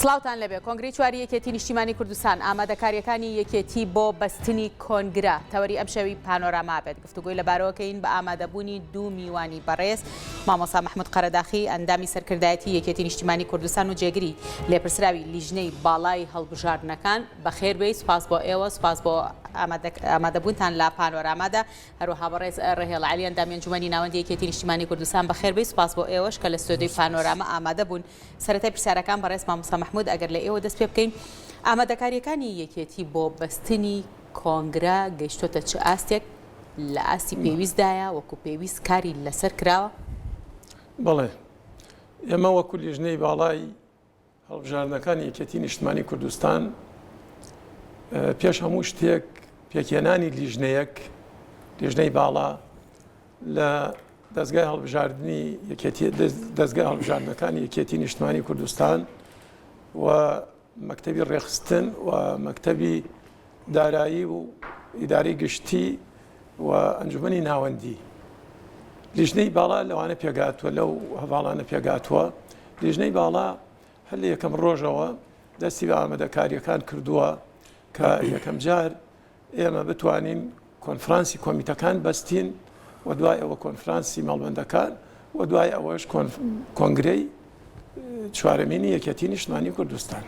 سڵاوتان لەبێ کۆنگرەی چواری یەکێتی نیشتیمانی کوردستان ئامادەکاریەکانی یەکێتی بۆ بەستنی کۆنگرە تەوەری ئەم شەوی پانۆراما بێت گفتوگوی لەبارەوەکەین بە ئامادەبوونی دوو میوانی بەڕێز مامۆستا محمود قەرەداخی ئەندامی سەرکردایەتی یەکێتی نیشتیمانی کوردستان و جێگری لێپرسراوی لیژنەی باڵای هەڵبژاردنەکان بەخێر بێ سوپاس بۆ ئێوە سوپاس بۆ ئامادەبوونتان لە پانۆرامادا هەروەها بەڕێز ڕێهێڵ عەلی ئەندامی ئەنجومەنی ناوەندی یەکێتی نیشتیمانی کوردستان بەخێر بێ سوپاس بۆ ئێوەش کە لە ستۆدیۆی پانۆراما ئامادە بوون سەرەتای پرسیارەکان بەڕێز مامۆستا محمود ئەگەر لە ئێوە دەست پێ بکەین ئامادەکاریەکانی یەکێتی بۆ بەستنی کۆنگرە گەیشتۆتە چ ئاستێک لە ئاستی پێویستدایە وەکو پێویست کاری لەسەر کراوە؟ بەڵێ ئێمە وەکو لیژنەی باڵای هەڵبژاردنەکانی یەکێتی نیشتیمانی کوردستان پێش هەموو شتێک پێکهێنانی لیژنەی باڵا لە دەستگای هەڵبژاردننی دەستگای هەڵبژاردنەکانی یەکێتی نیشتیمانی کوردستان و مەکتەبی ڕێخستن و مەکتەبی دارایی و ئیدارەی گشتی و ئەنجومەنی ناوەندی لیژنەی باڵا لەوانە پێگاتووە لەو هەواڵانە پێگاتووە لیژنەی باڵا هەر لە یەکەم ڕۆژەوە دەستی بە ئامادەکاریەکان کردووە کە یەکەم جار ئێمە بتوانین کۆنفرانسی کۆمیتەکان بەستین و دوای ئەوە کۆنفرانسی مەڵبەندەکان و دوای ئەوەش کۆنگرەی چوارەمینی یەکێتی نیشتیمانی کوردستان.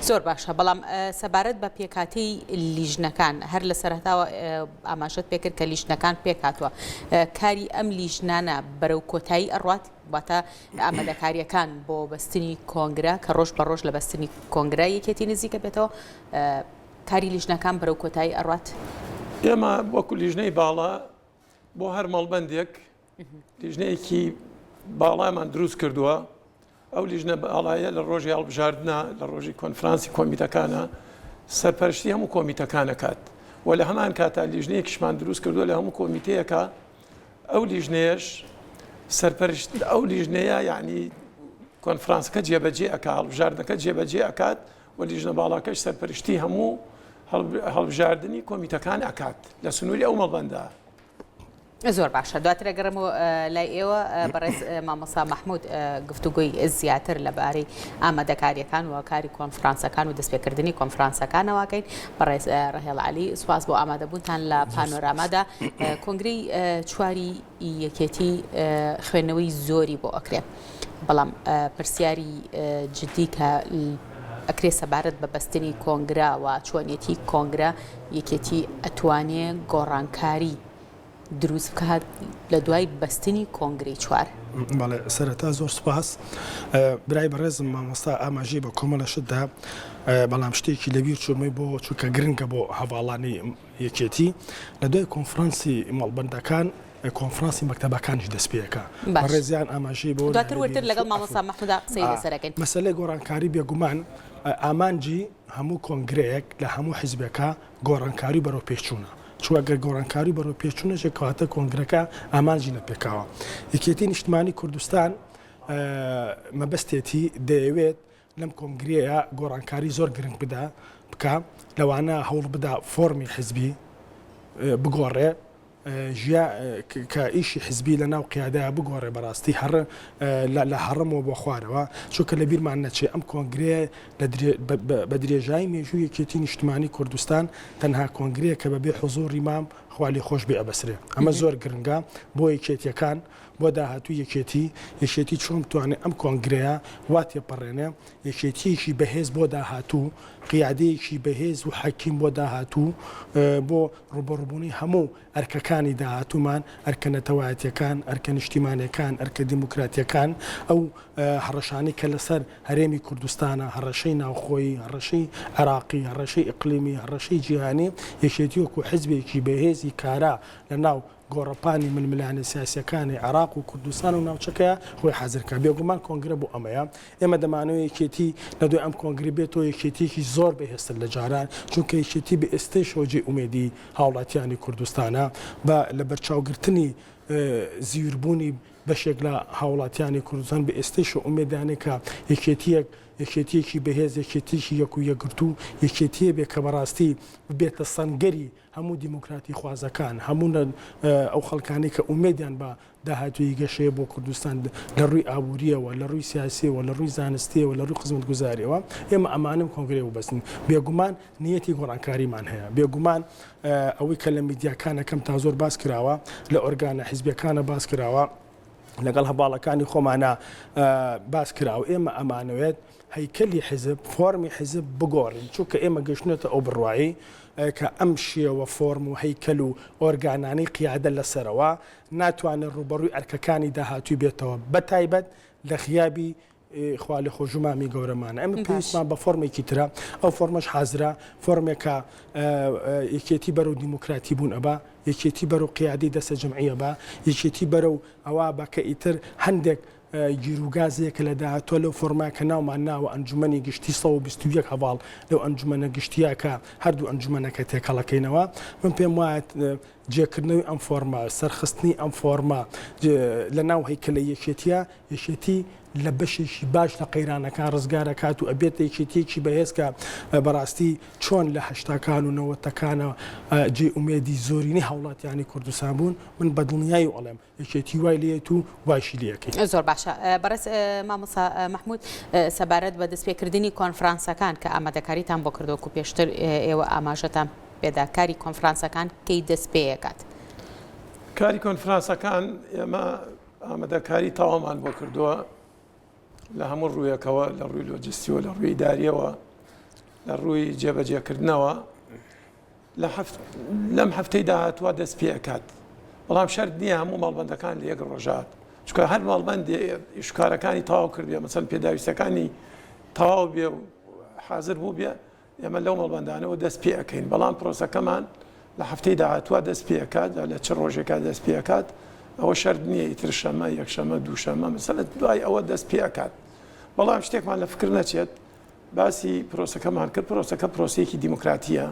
زۆر باشە بەڵام سەبارەت بە پێکاتی لیژنەکان هەر لە سەرەتاوە ئاماژەت پێکرد کە لیژنەکان پێکاتوە کاری ئەم لیژنانە بەرەو کۆتایی ئەڕات واتە ئامادەکاریەکان بۆ بەستنی کۆنگرە کە ڕۆژ بە ڕۆژ لە بەستنی کۆنگرە یەکێتی نزیکە بێتەوە کاری لیژنەکان بەرەو کۆتایی ئەڕات. ئێمە وەکو لیژنەی باڵا بۆ هەر مەڵبەندێک لیژنەیەکی باڵامان دروست کردووە ئەو لیژنە باڵایە لە ڕۆژی هەڵبژاردنە لە ڕۆژی کۆنفرانسی کۆمیتەکانە سەرپەرشتی هەموو کۆمیتەکانەکات و لە هەمان کاتا لیژنەیەکیشمان دروست کردووە لە هەموو کۆمیتەیەکە ئەو لیژنەیەش سەرپەرشت ئەو لیژنەیە یعنی کۆنفرانسەکە جێبەجێ ئەکات هەڵبژاردنەکە جێبەجێ ئەکات و لیژنە باڵاکەش سەرپەرشتی هەموو هەڵبژاردننی کۆمیتەکان ئەکات لە سنووری ئەو مەڵبەندە. زۆر باشە دواترە گەڕم و لای ئێوە بەڕێز مامۆستا محمود گفتوگوی زیاتر لەبارەی ئامادەکاریەکان و کاری کۆنفرانسەکان و دەستپێکردنی کۆنفرانسەکانەوەکەین بەڕێز ڕێهێڵ عەلی سوپاس بۆ ئامادەبوونتان لە پانۆرامادا کۆنگرەی چواری یەکێتی خوێندنەوەی زۆری بۆ ئەکرێت بەڵام پرسیاری جدی کە ئەکرێ سەبارەت بە بەستنی کۆنگرە و چۆنیەتی کۆنگرە یەکێتی ئەتوانێ گۆڕانکاری دروست بکات لە دوای بەستنی کۆنگرەی چوار. بەڵێ سەرەتا زۆر سوپاس برای بەڕێزم مامۆستا ئاماژەی بە کۆمەڵەشتدا بەڵام شتێکی لەبیر چۆمەی بۆ چونکە گرنگە بۆ هەواڵانی یەکێتی لە دوای کۆنفرانسی مەڵبەندەکان کۆنفرانسی مەکتەبەکانیش دەست پێەکە بەڕێزیان ئاماژەی بۆ دواتر وەرتر لەگەڵ مامۆستا محمودا قسەی لەسەرەکەین. مەسەلەی گۆڕانکاری بێگومان ئامانجی هەموو کۆنگرەیەک لە هەموو حیزبەکە گۆڕانکاری بەرەو پێچوونە چوەگەر گۆڕانکاری بەرەو پێچوونەژێک کەواتە کۆنگرەکە ئامانجی لە پێکاوە یەکێتی نیشتیمانی کوردستان مەبەستێتی دەیەوێت لەم کۆنگرەیە گۆڕانکاری زۆر گرنگ بکە لەوانە هەوڵ بدا فۆرمی حیزبی بگۆڕێ کە ئیشی حزبی لە ناو قیادەیە بگۆڕێ بەڕاستی هەر لە هەڕەمەوە بۆ خوارەوە چونکە لە بیرمان نەچێ ئەم کۆنگرەیە بە درێژایی مێژووی یەکێتی نیشتیمانی کوردستان تەنها کۆنگرەیە کە بەبێ حوزوری مام خوالی خۆش بێ ئەبەسرێ ئەمە زۆر گرنگە بۆ یەکێتیەکان بۆ داهاتوو یەکێتی چۆن بتوانێت ئەم کۆنگرەیە وا تێپەڕێنێ یەکێتیەکی بەهێز بۆ داهاتوو قیادەیەکی بەهێز و حەکیم بۆ داهاتوو بۆ ڕوبەڕووبوونی هەموو ئەرکەکانی داهاتوومان ئەرکە نەتەوایەتیەکان ئەرکە نیشتیمانیەکان ئەرکە دیموکراتیەکان ئەو هەڕەشانی کە لەسەر هەرێمی کوردستانە هەڕەشەی ناوخۆیی هەڕەشەی عێراقی هەڕەشەی ئیقلیمی هەڕەشەی جیهانی یەکێتی وەکو حیزبێکی بەهێزی کارا لە ناو گۆڕەپانی ململانە سیاسیەکانی عێراق و کوردستان و ناوچەکەیە خۆی حەزرکە بێگومان کۆنگرە بۆ ئەمەیە ئێمە دەمانەوە یەکێتی لە دوای ئەم کۆنگری بێتەوە یەکێتیەکی زۆر بەهێزتر لە جاران چونکە یەکێتی بە ئێستەی شۆجێ ئومێدی هاوڵاتیانی کوردستانە بە لە بەرچاوگرتنی زیوربوونی بەشێک لە هاوڵاتیانی کوردستان بە ئێستەی شۆ ئومێدانێکە یەکێتیەک یەکێتیەکی بەهێز یەکێتیشی یەک و یەکگرتو یەکێتیە بێ کە بەڕاستی بێتە سەنگەری هەموو دیموکراتی خوازەکان هەموو ئەو خەڵکانی کە ئومێدیان بە داهاتوی گەشەیە بۆ کوردستان لە ڕووی ئابوووریەوە لە ڕووی سیاسیەوە لە ڕووی زانستیەوە لە ڕووی خزمەت گوزاریەوە ئێمە ئەمانم کۆنگرێ و بەستن بێگومان نیەتی گۆڕانکاریمان هەیە بێگومان ئەوەی کە لە میدیاکانەکەم تا زۆر باس کراوە لە ئۆرگانە حیزبیەکانە باس کراوە لەگەڵ هەباڵەکانی خۆمانە باس کراوە ئێمە ئەمانەوێت هەیکەلی حزب فۆرمی حزب بگۆڕین چونکە ئێمە گەشتێتە ئەو بڕواایی کە ئەم شێوە فۆرم و هەیکەل و ئۆرگانانەی قیادە لەسەرەوە ناتوانێت ڕوبەڕووی ئەرکەکانی داهاتووی بێتەوە بەتایبەت لە خیابی خوا لە خۆژمامی گەورەمانە ئەمە پێویستمان بە فۆرمێکی ترە ئەو فۆرمەش حازرا فۆرمێکە یەکێتی بەرەو دیموکراتی بوون ئەبا یەکێتی بەرەو قیادی دەستە جمعیە بە یەکێتی بەرەو ئەوە بەکە ئیتر هەندێک گیروگازێکە لە داهاتۆ لەو فۆرماکە ناومان ناوە ئەنجومەنی گشتی 121 هەواڵ لەو ئەنجومەنە گشتیاکە هەردوو ئەنجومەنەکە تێکەڵەکەینەوە من پێم وایە جێکردنەوەی ئەم فۆرما سەرخستنی ئەم فۆرما لە ناو هەیکەلە یەکێتی لە بەشێکی باش لە قەیرانەکان ڕزگارە کات و ئەبێتە یەکێتیەکی بەهێزکە بەڕاستی چۆن لە هەشتاکان و نەوەتەکانە جێ ئومێدی زۆرینی هەوڵاتیانی کوردستان بوون من بە دڵنیایی وەڵێم یەکێتی وای لێت و وایشی لەکەی زۆر باشە بەڕێز مامۆستا محمود سەبارەت بە دەستپێکردنی کۆنفرانسەکان کە ئامادەکاریتان بۆ کردووە و پێشتر ئێوە ئاماژەتان پێداکاری کۆنفرانسەکان کەی دەست پێیەکات کاری کۆنفرانسەکان ئێمە ئامادەکاری تەواومان بۆ کردووە لە هەموو ڕوویەکەوە لە ڕووی لۆجستیەوە لە ڕووی داریەوە لە ڕووی جێبەجێکردنەوە لەم هەفتەی داهاتوە دەست پێکات بەڵام شەرت نییە هەموو ماڵبەندەکان لە یەک ڕۆژات چکە هەر ماڵبەندی ئیشکارەکانی تەواو کردبێ مەسەن پێداویستەکانی تەواو بێ و حاضر بوو بێ ئێمە لەو ماڵبەندانەوە دەست پێەکەین بەڵام پرۆسەکەمان لە هەفتەی داهاتوە دەست پێکات لە چ ڕۆژێکا دەست پێکات ئەوە شەرت نییە ئیتر شەمە یەکشەمە دووشەمە مەسەلە دوای ئەوە دەست پێکات بەڵام شتێکمان لە فکر نەچێت باسی پرۆسەکەمان کرد پرۆسەکە پرۆسەیەکی دیموکراتیە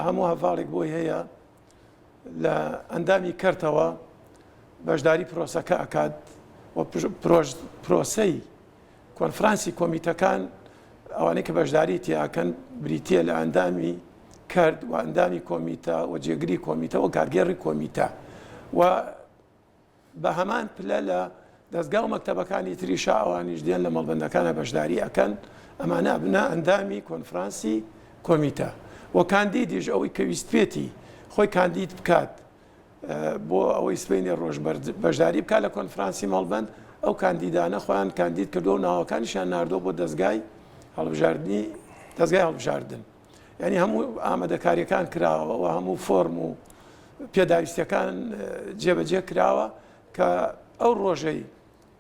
هەموو هەڤاڵێک بۆی هەیە لە ئەندامی کردەوە بەشداری پرۆسەکە ئەکات و پرۆسەی کۆنفرانسی کۆمیتەکان ئەوانەی کە بەشداری تیاکەن بریتە لە ئەندامی کرد و ئەندامی کۆمیتە و جێگری کۆمیتە و کارگێڕی کۆمیتە و بە هەمان پلە لە دەستگا و مەکتەبەکانی تریشا ئەوانیش دێن لە مەڵبەندەکانە بەشداری ئەکەن ئەمانە بنە ئەندامی کۆنفرانسی کۆمیتە و کاندیدیش ئەوەی کە ویست پێێتی خۆی کاندید بکات بۆ ئەوەی سبینی ڕۆژ بەشداری بکات لە کۆنفرانسی مەڵبەند ئەو کاندیدانە خۆیان کاندید کردو و ناوەکانیشیان ناردۆ بۆ دەستگای هەڵبژاردننی دەستگای هەڵبژاردن یعنی هەموو ئامادەکاریەکان کراوە و هەموو فۆرم و پێداویستەکان جێبەجێ کراوە کە ئەو ڕۆژەی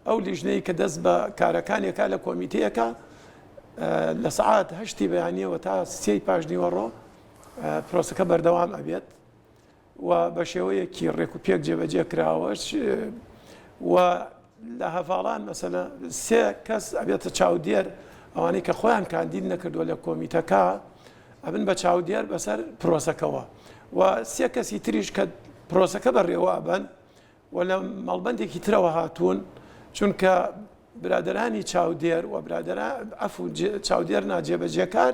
ئەو لیژنەی کە دەست بە کارەکانێکا لە کۆمیتەیەکە لە سەعات هەشتی بەیانیەوە تا سێی پاشنیوەڕۆ پرۆسەکە بەردەوام ئەبێت و بە شێوەیەکی ڕێک و پێک جێبەجێ کراوەش و لە هەڤاڵان مەسەلە سێ کەس ئەبێتە چاودێر ئەوانەی کە خۆیان کاندید نەکردووە لە کۆمیتەکە ئەبن بە چاودێر بەسەر پرۆسەکەەوە و سێ کەسی تریش کە پرۆسەکە بەڕێوە ئەبن و لە مەڵبەندێکی ترەوە هاتوون چونکە برادرانی چاودێر و چاودێر ناجێبەجێکار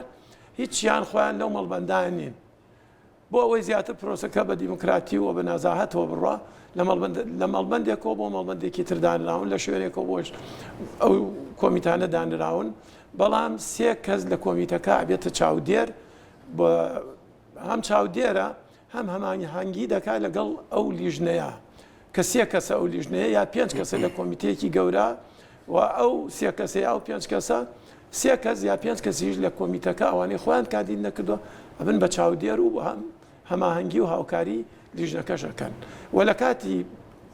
هیچیان خۆیان لەو مەڵبەندان نین بۆ ئەوەی زیاتر پرۆسەکە بە دیموکراتی و بە نازاهەتەوە بڕوا لە مەڵبەندێکەوە بۆ مەڵبەندێکی تردانراون لە شوێنێکەوە بۆش ئەو کۆمیتانە دانراون بەڵام سێ کەس لە کۆمیتەکە ئەبێتە چاودێر بە هەم چاودێرە هەم هەمانی هەنگی دەکات لەگەڵ ئەو لیژنەیە کە سێ کەسە ئەو لیژنەیە یا پێنج کەسە لە کۆمیتەیەکی گەورە و ئەو سێ کەسە یا پێنج کەسە سێ کەس یا پێنج کەسیش لە کۆمیتەکە ئەوانەی خۆیان کاندید نەکردووە ئەبن بە چاودێر و هەماهەنگی و هاوکاری لیژنەکەشەکەن و لە کاتی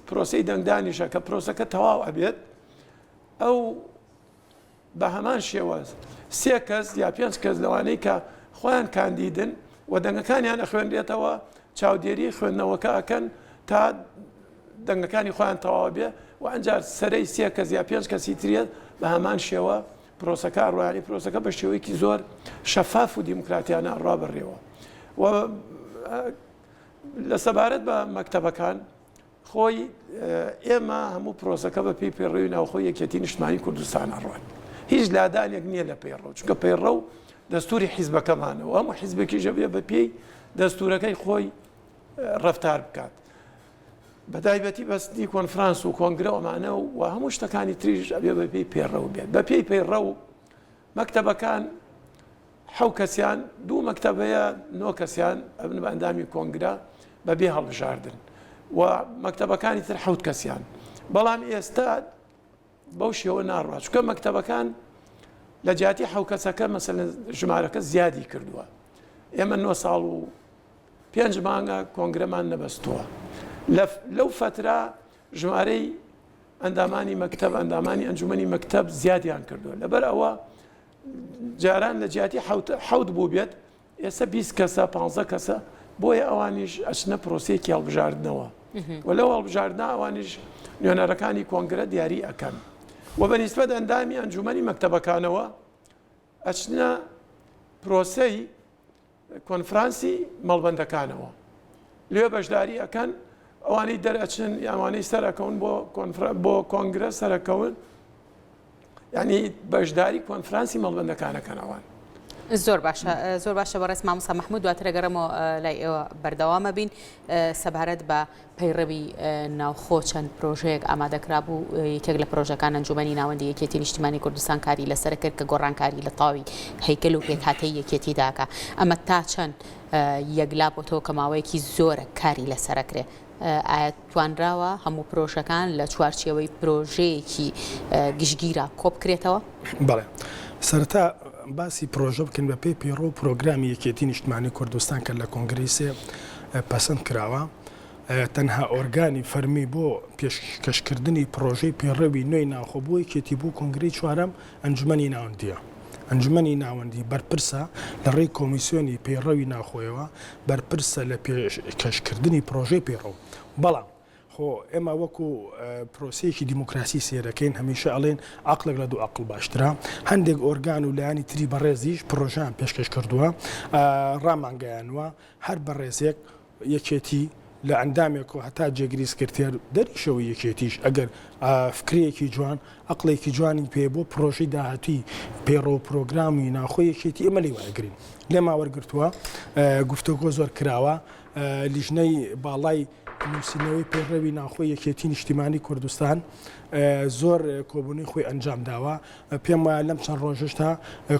پرۆسەی دەنگدانیشە کە پرۆسەکە تەواو ئەبێت ئەو بە هەمان شێوە سێ کەس یا پێنج کەس لەوانەی کە خۆیان کاندیدن و دەنگەکانیان ئەخوێنرێتەوە چاودێری خوێندنەوەکە ئەکەن تا دەنگەکانی خۆیان تەواو بێ و ئەنجار سەرەی سێ کەس یا پێنج کەسی ترێت بە هەمان شێوە پرۆسەکە ڕوایانی پرۆسەکە بە شێوەیەکی زۆر شەفاف و دیموکراتیانە ڕابڕێەوە و لە سەبارەت بە مەکتەبەکان خۆی ئێمە هەموو پرۆسەکە بە پێی پێڕێوی ناوخۆی یەکێتی نیشتمانی کوردستان ڕوان هیچ لادانێک نییە لە پەیڕەو چونکە پەیڕەو دەستوری حیزبەکەمانەوە هەموو حیزبێکی ژەبێ بە پێی دەستورەکەی خۆی ڕەفتار بکات بە تایبەتی بەستی کۆنفرانس و کۆنگرەوەمانە و هەموو شتەکانی تریش ئەبێ بە پێی پەیڕەو بێت بە پێی پەیڕەو مەکتەبەکان حەو کەسیان دوو مەکتەبەیە 9 کەسیان ئەبن بە ئەندامی کۆنگرە بەبێ هەڵبژاردن و مەکتەبەکانی تر 7 کەسیان بەڵام ئێستا بەو شێوە ناڕوا چونکە مەکتەبەکان لە جیاتی 7 کەسەکە مەسەلەن ژمارەکە زیادی کردووە ئێمە 9 ساڵ و 5 مانگە کۆنگرەمان نەبەستووە لەو فترە ژمارەی ئەندامانی مەکتەب ئەندامانی ئەنجومەنی مەکتەب زیادیان کردووە لەبەر ئەوە جاران لە جیاتی 7 بوو بێت ئێستا 20 کەسە 15 کەسە بۆیە ئەوانیش ئەچنە پرۆسەیەکی هەڵبژاردنەوە و لەو هەڵبژاردنا ئەوانیش نوێنەرەکانی کۆنگرە دیاری ئەەکەن و بەنسبەت ئەندامی ئەنجومەنی مەکتەبەکانەوە ئەچنە پرۆسەی کۆنفرانسی مەڵبەندەکانەوە لێ بەشداری ئەەکەن ئەوانەی دەرئەچن یانوانەی سەرەکەون بۆ کۆنگرە سەرەکەون یعنی بەشداری کۆنفرانسی مەڵبەندەکانەکەنەوەن زۆر باشە بەڕێز مامۆستا مەحموود دواتر ئەگەڕێمەوە لای ئێوە بەردەوامە بین سەبارەت بە پەیڕەوی ناوخۆ چەند پرۆژەیەک ئامادەکرا بوو یەکێک لە پرۆژەکانی ئەنجومەنی ناوەندی یەکێتی نیشتیمانی کوردستان کاری لەسەر کرد کە گۆڕانکاری لە تاوی هەیکەل و پێکهاتەی یەکێتی داکە ئەمە تا چەند یەکلا بۆ تۆ کە ماوەیەکی زۆرە کاری لەسەرەکرێ ئایا توانراوە هەموو پرۆژەکان لە چوارچێوەی پرۆژەیەکی گشتگیرە کۆ بکرێتەوە؟ بەڵێ سەرەتا باسی پرۆژە بکەن بە پێی پێڕۆ و پرۆگرامی یەکێتی نیشتیمانی کوردستان کە لە کۆنگرەیسێ پەسەند کراوە تەنها ئۆرگانی فەرمی بۆ پێشکەشکردنی پرۆژەی پێڕەوی نوێی ناوخۆ بۆ یەکێتی بوو کۆنگرەی چوارەم ئەنجومەنی ناوەندیە ئەنجومەنی ناوەندی بەرپرسە لە ڕێی کۆمیسیۆنی پەیڕەوی ناوخۆیەوە بەرپرسە لە پێشکەشکردنی پرۆژەی پێڕۆ بەڵام خۆ ئێمە وەکو پرۆسەیەکی دیموکراسی سێرەکەین هەمیشە ئەڵێن عەقڵێک لە دوو عەقڵ باشترە هەندێک ئۆرگان و لایانی تری بەڕێزیش پرۆژەیان پێشکەش کردووە ڕامانگەیانوە هەر بەڕێزێک یەکێتی لە ئەندامێک و هەتا جێگیری سکرتێر دەریشەوە یەکێتیش ئەگەر فکرەیەکی جوان عەقڵێکی جوانی پێ بۆ پرۆژەی داهاتی پەیڕۆ پرۆگرامی ناوخۆ یەکێتی ئێمە لێ وەرگرین لێما وەرگرتووە گفتوگۆ زۆر کراوە لیژنەی باڵای نووسینەوەی پەیڕەوی ناوخۆ یەکێتی نیشتیمانی کوردستان زۆر کۆبوونی خۆی ئەنجام داوە پێم وایە لەم چەند ڕۆژشتا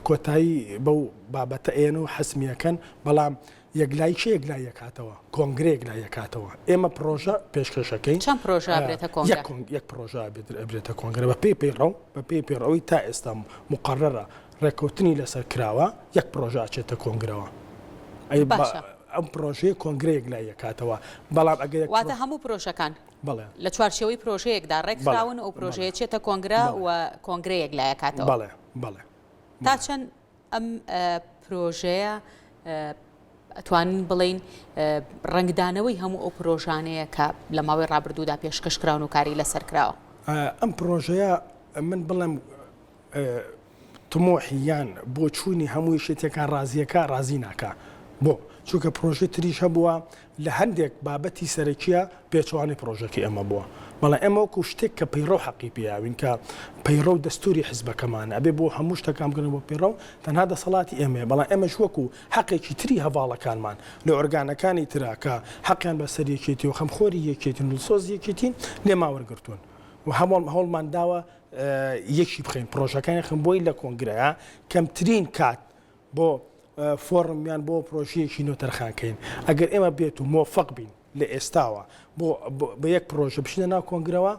کۆتایی بەو بابەتە ئێن و حەسمیەکەن بەڵام یەکلای چه یەکلای یەکاتەوە کۆنگرە یەکلای یەکاتەوە ئێمە پرۆژە پێشکەشەکەین چەند پرۆژە ئەبرێتە کۆنگرە یەک پرۆژە ئەبرێتە کۆنگرە بە پێی پەیڕەو بە پێی پەیڕەوەی تا ئێستا مقررە ڕێککەوتنی لەسەر کراوە یەک پرۆژە ئاچێتە کۆنگرەوە ئەم پرۆژەیە کۆنگرە یەکلای یەکاتەوە بەڵام ئەگەر واتە هەموو پرۆژەکان بەڵێ لە چوارچێوەی پرۆژەیەکدا ڕێکخراون ئەو پرۆژەیە چێتە کۆنگرە و کۆنگرە یەکلای یەکاتەوە بەڵێ تا چەند ئەم پرۆژەیە ئەتوانین بڵین ڕنگدانەوەی هەموو ئەو پرۆژانەیە کە لە ماوەی ڕابردوودا پێشکەشکراون و کاری لەسەر کراوە ئەم پرۆژەیە من بڵێم تمۆحیان بۆ چوونی هەمووی شتێکان ڕازیەکە ڕازی ناکە بۆ چونکە پرۆژه تریش هەبووە لە هەندێک بابەتی سەرەکیە پێچوانی پرۆژەکە ئێمە بووە بەڵام ئێمە وەکو شتێک کە پەیڕۆ حەقی پیاوین کە پەیڕۆ دەستوری حیزبەکەمان ئەبێ بۆ هەموو شتەکان بکەن بۆ پەیڕۆ تەنها دەسەڵاتی ئێمە بەڵام ئێمەش وەکو حەقێکی تری هەواڵەکانمان لە ئۆرگانەکانی ترا کە حەقیان بەسەر یەکێتی و خەمخۆری یەکێتین و سۆز یەکێتین لێما وەرگرتوون و هەوڵمان داوە یەکی بخەین پرۆژەکانی خم بۆی لە کۆنگرەیە کەمترین کات بۆ فۆرمیان بۆ پرۆژەیەکی نۆ تەرخانکەین ئەگەر ئێمە بێت و مۆفەق بین لە ئێستاوە بە یەک پرۆژە بشینە ناو کۆنگرەوە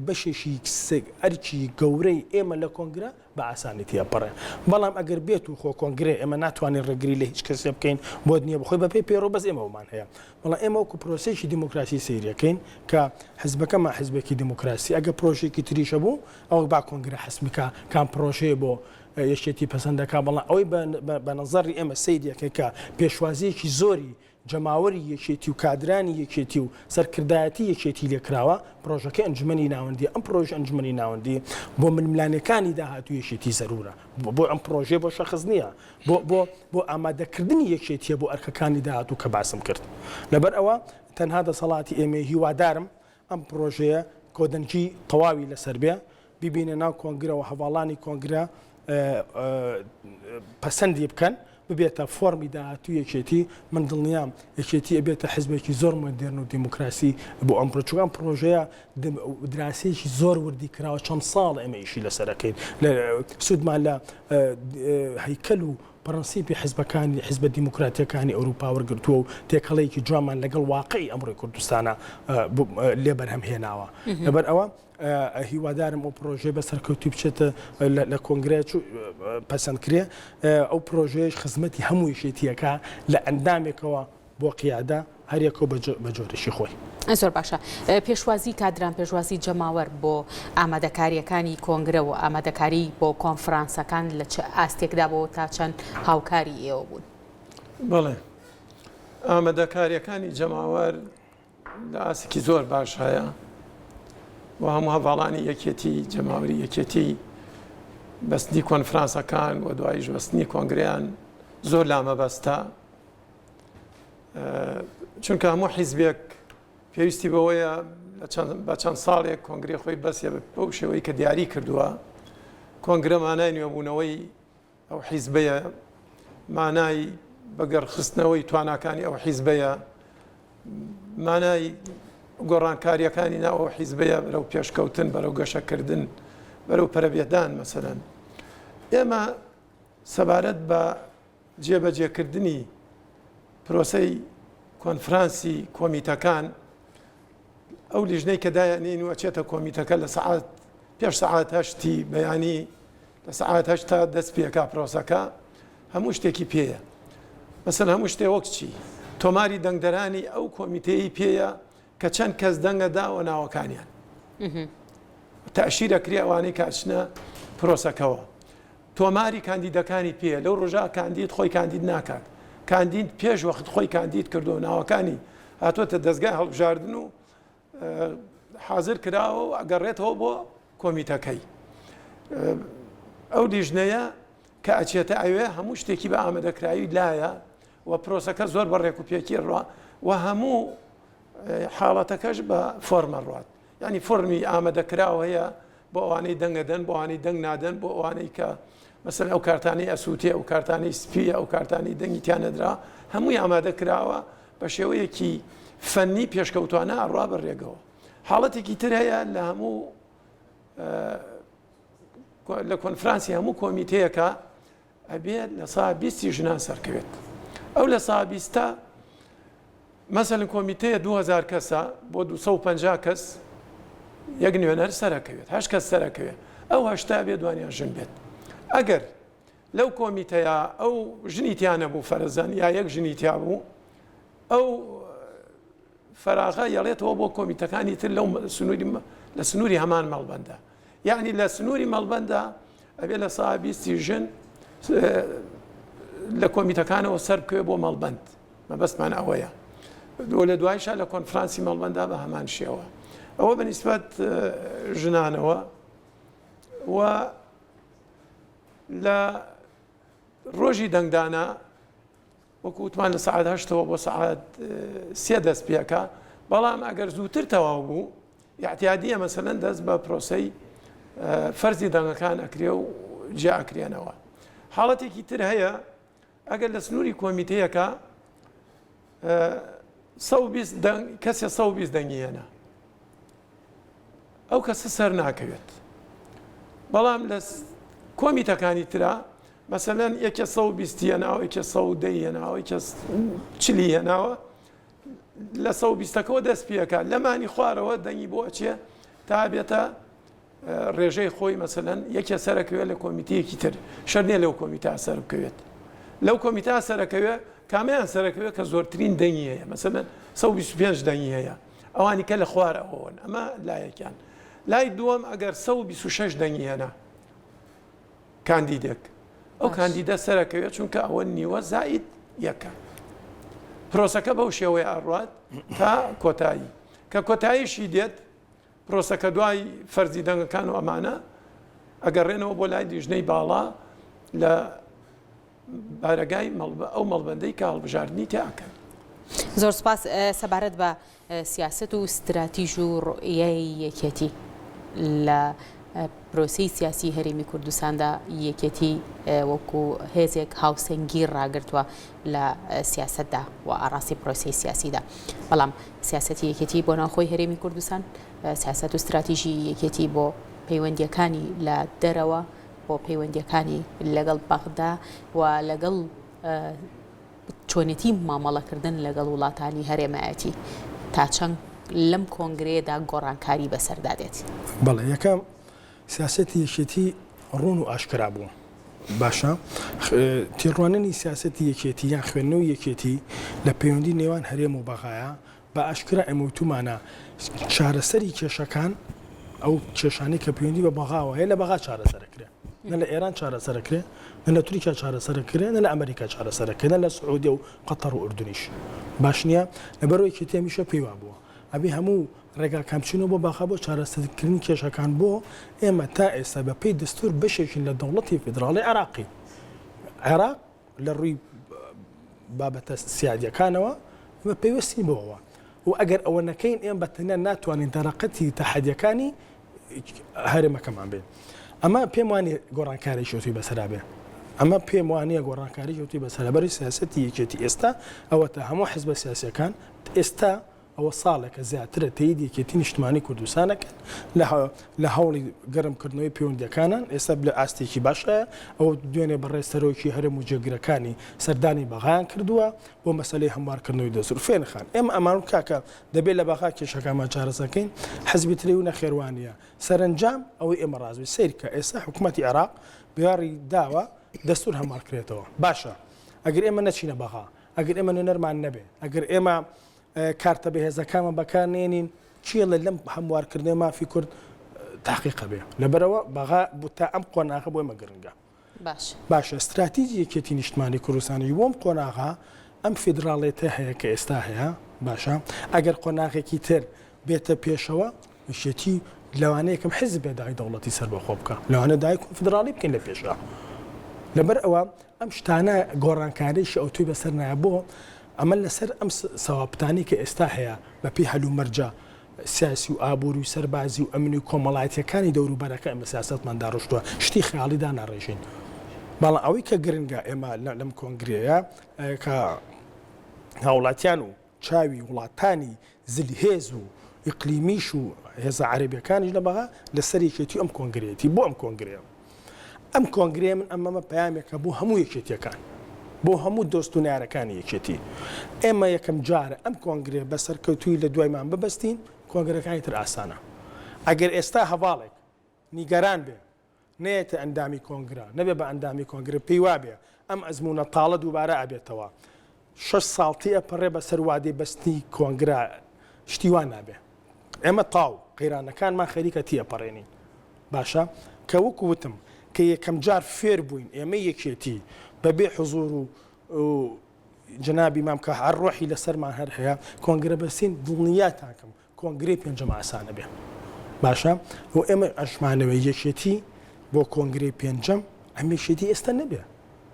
بەشێکی ئەرکی گەورەی ئێمە لە کۆنگرە بە ئاسانی تێپەڕێ بەڵام ئەگەر بێت و خۆ کۆنگرێ ئێمە ناتوانین ڕێگری لە هیچ کەسێ بکەین بۆ نییە بخۆی بە پێی پەیڕۆ بەس ئێمەمان هەیە بەڵام ئێمە وەکو پرۆسەیەکی دیموکراسی سەیریەکەین کە حیزبەکەمان حیزبێکی دیموکراسی ئەگە پرۆژێکی تریشە بوو ئەوە با کۆنگرە حەسمیکە کام پرۆژەیە بۆ یەشێتی پەسەندەکە بەڵام ئەوەی بە نەزەری ئێمە سەیریەکە کە پێشوازیەکی زۆری جەماوەری یەکێتی و کادرانی یەکێتی و سەرکردایەتی یەکێتی لێکراوە پرۆژەکە ئەنجومەنی ناوەندی ئەم پرۆژە ئەنجومەنی ناوەندی بۆ ململانەکانی داهاتوو یەکێتی زەرورە بۆ ئەم پرۆژێ بۆ شەخص نییە بۆ ئامادەکردنی یەکێتیە بۆ ئەرکەکانی داهاتوو کە باسم کرد لەبەر ئەوە تەنها دەسەڵاتی ئێمە هیوادارم ئەم پرۆژەیە کۆدەنجی تەواوی لەسەر بێ ببینە ناو کۆنگرە و هەواڵانی کۆنگرە پەسەندی بکەن ببێتە فۆرمی داهاتوو یەکێتی من دڵنیام یەکێتی ئەبێتە حیزبێکی زۆر مۆدێرن و دیموکراسی بۆ ئەم پرۆچوان پرۆژەیە دراسەیەکی زۆر وردی کراوە چەند ساڵ ئێمە ئیشی لەسەرەکەین سوودمان لە هەیکەل و پرەنسیپی حیزبەکانی حیزبە دیموکراتیەکانی ئەوروپا وەرگرتووە و تێکەڵەیەکی جوانمان لەگەڵ واقعی ئەمڕۆی کوردستانە لێ بەرهەم هێناوە لەبەر ئەوە هیوادارم ئەو پرۆژێ بەسەرکەوتی بچێتە لە کۆنگرێ پەسەندکرێ ئەو پرۆژەیەش خزمەتی هەموو یەکێتیەکە لە ئەندامێکەوە بۆ قیادە هەریەکەوە بە جۆرەشی خۆی. زۆر باشە پێشوازی کادران پێشوازی جەماوەر بۆ ئامادەکاریەکانی کۆنگرە و ئامادەکاری بۆ کۆنفرانسەکان لە چه ئاستێکدا بۆ تا چەند هاوکاری ئێوە بوون؟ بەڵێ ئامادەکاریەکانی جەماوەر لە ئاسێکی زۆر باش هەیە و هەموو هەڤاڵانی یەکێتی جەماوەری یەکێتی بەستنی کۆنفرانسەکان و دواییش بەستنی کۆنگریان زۆر لامەبەستە چونکە هەموو حیزبێک پێویستی بەوەیە بە چەند ساڵێک کۆنگری خۆی بەسێ بەو شێوەی کە دیاری کردووە کۆنگرە مانای نوێبوونەوەی ئەو حیزبەیە مانای بەگەڕخستنەوەی تواناکانی ئەو حیزبەیە مانای گۆڕانکاریەکانی ناو ئەو حیزبەیە بەرەو پێشکەوتن بەرەو گەشەکردن بەرەو پەرەبێدان مەسەرەن ئێمە سەبارەت بە جێبەجێکردنی پرۆسەی کۆنفرانسی کۆمیتەکان ئەو لیژنەی کە دایانین وەچێتە کۆمیتەکە لە سەعات پێش سەعات هەشتی بەیانی لە سەعات هەشتا دەست پێکا پرۆسەکە هەموو شتێکی پێیە مەسەن هەموو شتێ وەک چی تۆماری دەنگدەرانی ئەو کۆمیتەیە پێیە کە چەند کەس دەنگەداوە ناوەکانیان تەعشیرەکری ئەوانەی کاچنە پرۆسەکەەوە تۆماری کاندیدەکانی پێە لەو ڕۆژا کاندید خۆی کاندید ناکات کاندید پێش وەخت خۆی کاندید کردو ناوەکانی هاتوۆتە دەستگای هەڵبژاردن و حاضر کراوە و ئەگەڕێتەوە بۆ کۆمیتەکەی ئەو لیژنەیە کە ئەچێتە ئەوێ هەموو شتێکی بە ئامادەکراوی لایە و پرۆسەکە زۆر بە ڕێکوپێکی ڕوا و هەموو حاڵەتەکەش بە فۆرمە ڕات ینی فۆرمی ئامادەکراوە هەیە بۆ ئەوانەی دەنگەدەن بۆ ئەوانەی دەنگ نادەن بۆ ئەوانەی کە مەسەن ئەو کارتانی ئەسووتێ ئەو کارتانی سپیە ئەو کارتانی دەنگیتیانەدرا هەمووی ئامادەکراوە بە شێوەیەکی فەنی پێشکەوتوانە ئەڕوا بەڕێگەوە حاڵەتێکی تر هەیە لە هەموو لە کۆنفرانسی هەموو کۆمیتەیەکە ئەبێت لە سا 20 ژنان سەرکەوێت ئەو لە سا 20 مەسەلەن کۆمیتەیە 2000 کەسە بۆ 250 کەس یەک نوێنەر سەرەکەوێت 8 کەس سەرەکەوێت ئەو هەشتا بێ دوانیان ژن بێت ئەگەر لەو کۆمیتەیە ئەو ژنیتیانە بوو فەرزان یا یەک ژنیتیا بوو ئەو فەراغە یەڵێتەوە بۆ کۆمیتەکانی تر لە سنووری هەمان مەڵبەندە یعنی لە سنووری مەڵبەندە ئەبێ لە سا 20 ژن لە کۆمیتەکانەوە سەر بکوێ بۆ مەڵبەند مەبەستمان ئەوەیە لە دوایشە لە کۆنفرانسی مەڵبەندا بە هەمان شێوە ئەوە بەنسبەت ژنانەوە و لە ڕۆژی دەنگدانە وەکو وتمان لە سەعات هەشتەوە بۆ سەعات سێ دەست پێکە بەڵام ئەگەر زووتر تەواو بوو یاحتیادیە مەسەلەن دەست بە پرۆسەی فەرزی دەنگەکان ئەکرێ و جێ ئەکرێنەوە حاڵەتێکی تر هەیە ئەگەر لە سنووری کۆمیتەیەکە کەسێ 120 دەنگیێنە ئەو کەسە سەر ناکەوێت بەڵام لە کۆمیتەکانی ترا مەسەلەن یەکە 120 ناوە یەکە 110 ناوە یەکە 40 ناوە لە 120ەکەەوە دەست پێەکە لەمانی خوارەوە دەنگی بۆ ئەچێ تا بێتە ڕێژەی خۆی مەسەلەن یەکێ سەرەکەوێت لە کۆمیتەیەکی تر شەرنێ لەو کۆمیتا سەر بکەوێت لەو کۆمیتا سەرەکەوێت کامیان سەرەکەوێت کە زۆرترین دەنگی هەیە مەسەلەن 125 دەنگی هەیە ئەوانی کە لە خوارەوەن ئەمە لایەکیان لای دووەم ئەگەر 126 دەنگی هێنا کاندیدێک ئەو کاندیدە سەرەکەوێت چونکە ئەوە نیوە زائید یەکە پرۆسەکە بەو شێوەیە ئەڕات تا کۆتایی کە کۆتاییشی دێت پرۆسەکە دوای فەرزی دەنگەکان و ئەمانە ئەگەڕێنەوە بۆ لای لیژنەی باڵا لە بارەگای ئەو مەڵبەندەی کە هەڵبژاردننی تیاکەن زۆر سپاس سەبارەت بە سیاست و استراتیژ و ڕۆیەی یەکێتی لە پرۆسی سیاسی هەرێمی کوردستاندا یەکێتی وەکو هێزێک هاوسەنگی ڕاگرتووە لە سیاستدا و ئاڕاستی پرۆسی سیاسیدا بەڵام سیاسەتی یەکێتی بۆ ناوخۆی هەرێمی کوردستان سیاست و استراتیژی یەکێتی بۆ پەیوەندیەکانی لە دەرەوە بۆ پەیوەندیەکانی لەگەڵ بەغدا و لەگەڵ چۆنێتی مامەڵەکردن لەگەڵ وڵاتانی هەرێمایەتی تا چەند لەم کۆنگرێدا گۆڕانکاری بەسەردادێت. بەڵێ یەکەم سیاسەتی یەکێتی ڕوون و ئاشکرا بوو. باشە تێڕوانینی سیاسەتی یەکێتی یان خوێندنەوەی یەکێتی لە پەیوەندی نێوان هەرێم و بەغایە بە ئاشکرا ئەمەوتومانە چارەسەری کێشەکان ئەو کێشانەی کە پەیوەندی بە بەغاوە هەیە لە بەغا چارەسەرەکرێ نە لە ئێران چارەسەرەکرێ نە لە تورکیا چارەسەرەکرێ نە لە ئەمریکا چارەسەرەکرێ نە لە سعودیە و قەتەر و ئوردونیش باش نییە لەبەرەوەی یەکێتی هەمیشە پێیوا بووە ئەبێ هەموو ڕێگا کامچینەوە بۆ باخا بۆ چارەسەرکردنی کێشەکان بۆ ئێمە تا ئێستا بە پێی دەستور بەشێکین لە دەوڵەتی فیدراڵی عێراقی عێراق لە ڕووی بابەتە سیادیەکانەوە ئەمە پێوەستی بەوەوە و ئەگەر ئەوە نەکەین ئێمە بەتەنیا ناتوانین دەرەقەتی تەحەدیەکانی هەرێمەکەمان بێت ئەمە پێم وانێ گۆڕانکاری شوتی بەسەرا بێ ئەمە پێم وانەیە گۆڕانکاری شوتی بەسەرەبەری سیاسەتی یەکێتی ئێستا ئەوە تا هەموو حیزبە سیاسیەکان ئێستا ئەوە ساڵێکە زیاترە تەیید یەکێتی نیشتمانی کوردستانەکەن لە هەوڵی گەرمکردنەوەی پەیوەندیەکانان ئێستا لە ئاستێکی باشە ئەوە دوێنێ بەڕێستەرۆکی هەرێم و جێگیرەکانی سەردانی بەغایان کردووە بۆ مەسەلەی هەموارکردنەوەی دەستور فێنخان ئێمە ئەمان کاکە دەبێت لە بەغا کێشەکانمان چارەسەکەین حەزبی تری و نەخێوانیە سەرنجام ئەوەی ئێمە ڕازوی سیرکە ئێستا حکوومەتی عێراق بڕیاری داوە دەستور هەموارکرێتەوە باشە ئەگەر ئێمە نەچینە بەغا ئەگەر ئێمە نوێنەرمان نەبێ ئەگەر ئێمە کارتە بەهێزەکانمە بەکارنێنین چیە لە لەم هەموارکردنی مافی کورد تاقیقە بێ لەبەرەوە بەغا بوو تا ئەم قۆناغە بۆ ئێمە گرنگە باشە استراتیژی یەکێتی نیشتمانی کوردستانی بۆم قۆناغا ئەم فیدراڵێتە هەیە کە ئێستا هەیە باشە ئەگەر قۆناغێکی تر بێتە پێشەوە شێتی لەوانەیەکم حزب بێدای دەوڵەتی سەر بەخۆ بکە لەوانە دایک فیدراڵی بکەین لە پێشە لەبەر ئەوە ئەم شتانە گۆڕانکاریشی ئەو توی بەسەر نایە بۆ ئەمە لەسەر ئەم سەوابتانی کە ئێستا هەیە بە پێی هەلومەرجە سیاسی و ئابووری و سەربازی و ئەمنی و کۆمەڵایەتیەکانی دەوروبەرەکە ئەمە سیاستماندا ڕۆشتووە شتی خەیاڵیدا ناڕێژین بەڵام ئەوەی کە گرنگە ئێمە لەم کۆنگرەیە کە هاوڵاتیان و چاوی وڵاتانی زلهێز و ئیقلیمیش و هێزە عەرەبیەکانیش لە بەغا لەسەر یەکێتی ئەم کۆنگرەیەتی بۆ ئەم کۆنگرەیە ئەم کۆنگرەیە من ئەمەمە پەیامێکە بۆ هەموو یەکێتیەکان بۆ هەموو دۆست و نارەکانی یەکێتی ئێمە یەکەم جارە ئەم کۆنگرێ بەسەرکەوتووی لە دوایمان ببەستین کۆنگرەکانی تر ئاسانە ئەگەر ئێستا هەواڵێک نیگەران بێ نێتە ئەندامی کۆنگرە نەبێ بە ئەندامی کۆنگرە پێی وابێ ئەم ئەزمونە تاڵە دووبارە ئەبێتەوە 6 ساڵتی ئەپەڕێ بەسەر وادەی بەستی کۆنگرە شتیوان نابێ ئێمە تاو قەیرانەکانمان خەریکە تیەپەڕێنین باشە کە وەکو وتم کە یەکەم جار فێر بووین ئێمە یەکێتی بەبێ حزور و جنابی مام کە هەر ڕۆحی لەسەرمان هەر هەیە کۆنگرە بەسین دڵنیاتاکەم کۆنگرەی پێنجەم ئاسانە بێ باشە و ئێمە ئەشمانەوەی یەکێتی بۆ کۆنگرەی پێنجەم ئەمێشێتی ئێستا نەبێ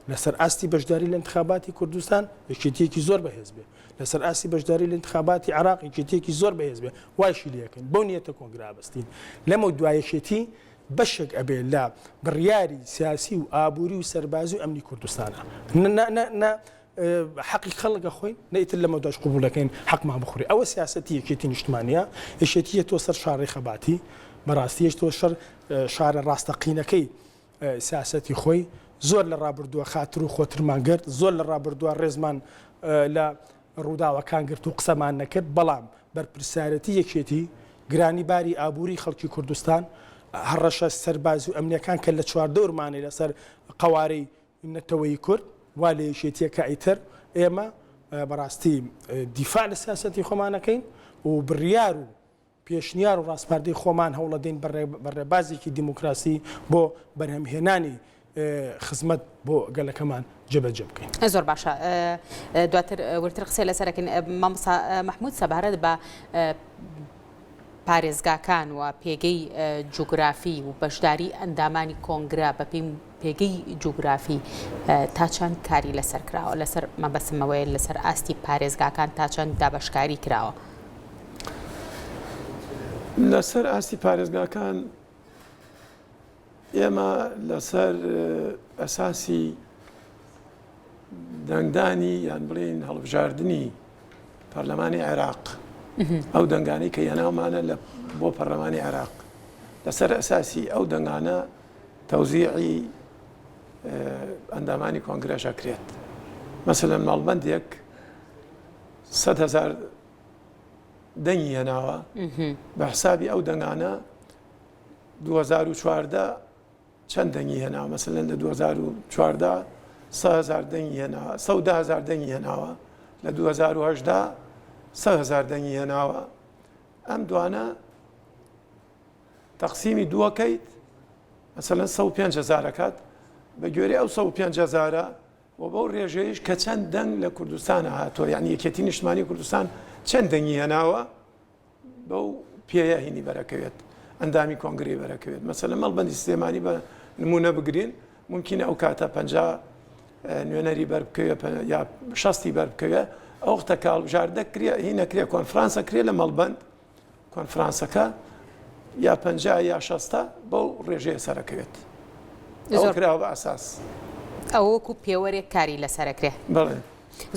لەسەر ئاستی بەشداری لە انتخاباتی کوردستان یەکێتیەکی زۆر بەهێز بێ لەسەر ئاستی بەشداری لە انتخاباتی عێراق یەکێتیەکی زۆر بەهێز بێ وایشی لەکەین بەو نیەتە کۆنگرا بەستین لەمە دوایەشێتی بەشێک ئەبێ لە بڕیاری سیاسی و ئابووری و سەربازی و ئەمنی کوردستانە حەقی خەڵکە خۆین نەیتر لەمە داش قوبوڵەکەین حەقمان بخوری ئەوە سیاسەتی یەکێتی نیشتمانیە یەکێتیە تۆ سەر شارڕێی خەباتی بەڕاستیەش تۆ شارە ڕاستەقینەکەی سیاسەتی خۆی زۆر لە ڕابردووە خاتر و خۆترمان گرت زۆر لە ڕابردووە ڕێزمان لە ڕووداوەکان گرت و قسەمان نەکرد بەڵام بەرپرسیارەتی یەکێتی گرانی باری ئابووری خەڵکی کوردستان هەڕەشە سەرباز و ئەمنیەکان کە لە چواردەورمانێ لەسەر قەوارەی نەتەوەی کورد وا لە یەکێتیەکە ئیتر ئێمە بەڕاستی دیفاع لە سیاسەتی خۆمانەکەین و بڕیار و پێشنیار و ڕاستپاردەی خۆمان هەوڵەدەین بەڕێبازێکی دیموکراسی بۆ بەرهەمهێنانی خزمەت بۆ گەلەکەمان جێبەجێ بکەین. زۆر باشە دواتر ورتر قسەی لەسەرەکەین مامۆستا مەحموود سەبارەت بە پارێزگاکان و پێگەی جوگرافی و بەشداری ئەندامانی کۆنگرا بە پێگەی جوگرافی تا چەند کاری لەسەر کراوە لەسەر مەبەسمەوەی لەسەر ئاستی پارێزگاکان تا چەند دابەشکاری کراوە لەسەر ئاستی پارێزگاکان ئێمە لەسەر ئەساسی دەنگدانی یان بڵێن هەڵبژاردننی پەرلەمانی عێراق ئەو دەنگانی کە هێناومانە بۆ پەرلەمانی عێراق لەسەر ئەساسی ئەو دەنگانە تەوزیعی ئەندامانی کۆنگرەشە کرێت مەسەلەن ماڵبەندێک 100,000 دەنگی هێناوە بە حسابی ئەو دەنگانە 2014 چەند دەنگی هێناوە مەسەلەن لە 2014 100,000 دەنگی هێناوە 110,000 دەنگی هێناوە لە 2018 100,000 دەنگی هێناوە ئەم دوانە تەقسیمی دووەکەیت مەسەلەن 105,000 کات بە گوێرەی ئەو 105,000 و بەو ڕێژەیەش کە چەند دەنگ لە کوردستانە هاتووە یعنی یەکێتی نیشتمانی کوردستان چەند دەنگی هێناوە بەو پێیە هینی بەرەکەوێت ئەندامی کۆنگری بەرەکەوێت مەسەلەن مەڵبەندی سلێمانی بە نمونە بگرین ممکنە ئەو کاتە 50 نوێنەری بەربکەوێت یا 60 بەربکەوێت ئەو وەختە کە هەڵبژاردە هینەکرێ کۆنفرانسە کرێ لە مەڵبەند کۆنفرانسەکە یا 50 یا 60 بەو ڕێژەیە سەرەکەوێت ئەو کراوە بە ئاساس ئەو وەکو پێوەرێک کاری لەسەرەکرێ بەڵێ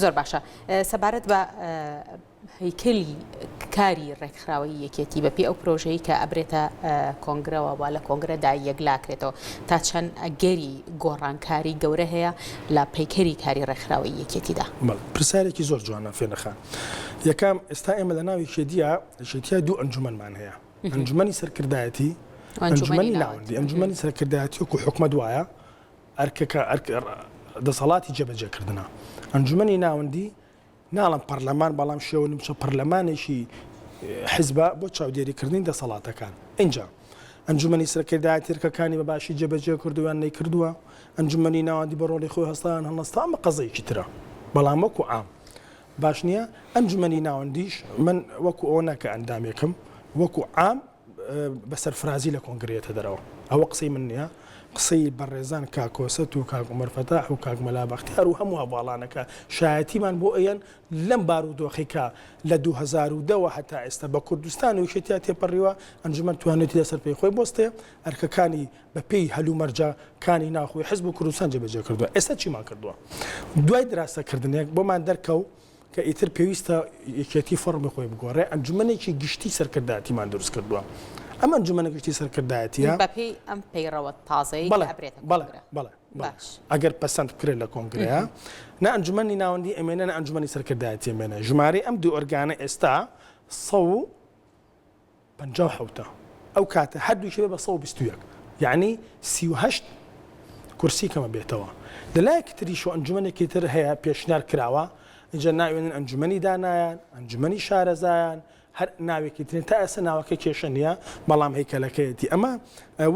زۆر باشە سەبارەت بە هەیکەلی کاری ڕێکخراوەی یەکێتی بەپی ئەو پرۆژەی کە ئەبرێتە کۆنگرەوە وا لە کۆنگرەدا یەکلاکرێتەوە تا چەند ئەگەری گۆڕانکاری گەورە هەیە لە پەیکەری کاری ڕێکخراوەی یەکێتیدا پرسیارێکی زۆر جوانە فێنەخان یەکەم ئێستا ئێمە لە ناوی شێدیە دوو ئەنجومەنمان هەیە ئەنجومەنی سەرکردایەتی ئەنجومەنی ناوەندی ئەنجومەنی سەرکردایەتی وەکو حکومەت وایە دەسەڵاتی جێبەجێکردنە ئەنجومەنی ناوەندی ناڵم پەرلەمان بەڵام شێوە نمچە پەرلەمانێکی حیزبە بۆ چاودێریکردنی دەسەڵاتەکان اینجا ئەنجومەنی سەرکردایەتیەکەکانی بە باشی جێبەجێ کردویان نەیکردووە ئەنجومەنی ناوەندی بە ڕۆڵی خۆی هەستان هەڵستا ئەمە قەزەیەکی ترە بەڵام وەکو عام باش نییە ئەنجومەنی ناوەندیش من وەکو ئەو ناکە ئەندامێکم وەکو عام بە سەرفرازی لە کۆنگرێتە دەرەوە ئەوە قسەی من نییە قسەی بەڕێزان کاکۆسەت و کاک عومەر فەتاح و کاک مەلا بەختیار و هەموو هەواڵانەکە شایەتیمان بۆ ئەیەن لەم بارودۆخێکە لە 2010 هەتا ئێستا بە کوردستان و یەکێتیە تێپەڕیوە ئەنجومەن توانێتی لەسەر پێی خۆی بۆستێ ئەرکەکانی بە پێی هەلومەرجەکانی ناخۆی حزب و کوردستان جێبەجێ کردووە ئێستا چیمان کردووە دوای دراستەکردنێک بۆمان دەرکەوت کە ئیتر پێویستە یەکێتی فەرمی خۆی بگۆڕێ ئەنجومەنێکی گشتی سەرکردایەتیمان دروست کردووە ئەمە ئەنجومەنە گشتی سەرکردایەتیە بەپێی ئەم پەیڕەوە تازەی بەڵێ ئەگەر پەسەند بکرێت لە کۆنگرەیە نە ئەنجومەنی ناوەندی ئەمێنە نە ئەنجومەنی سەرکردایەتی ئەمێنە ژمارەی ئەم دوو ئۆرگانە ئێستا 157 ئەو کاتە هەردووشێ بە 121 یعنی 38 کورسی کەمە بێتەوە لەلایەکی تریش و ئەنجومەنێکی تر هەیە پێشنیار کراوە اینجا ناوێنن ئەنجومەنی دانایان ئەنجومەنی شارەزایان هەر ناوێکی ترین تا ئێستا ناوەکە کێشە نییە بەڵام هەیکەلەکەیەتی ئەمە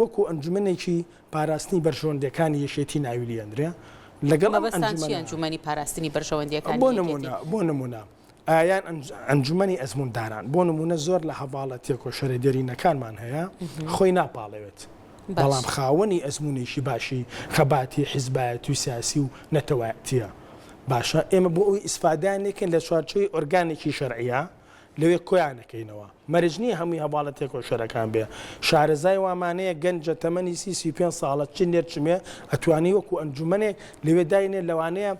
وەکو ئەنجومەنێکی پاراستنی بەرژەوەندەکانی یەشێتی ناویلیەندرێ لەگەڵ ئەنجومەنی پاراستنی بەرژەوەندیەکانی بۆ نمونە ئایان ئەنجومەنی ئەزمونداران بۆ نمونە زۆر لە هەواڵەتێک و شەرێدەرینەکانمان هەیە خۆی ناپاڵەوێت بەڵام خاوەنی ئەزمونێکی باشی خەباتی حیزبایەتی و سیاسی و نەتەوایەتیە باشە ئێمە بۆ ئەوی ئیسفادانێکن لە چوارچۆی ئۆرگانێکی شەرعیە لەوێ کۆیانەکەینەوە مەرجنی هەمووی هەواڵەتێک و شەرەکان بێ شارەزای وامانەیە گەنجە تەمەنی 35 ساڵە چ نێرچمێ ئەتوانی وەکو ئەنجومەنێک لەوێ داینێ لەوانەیە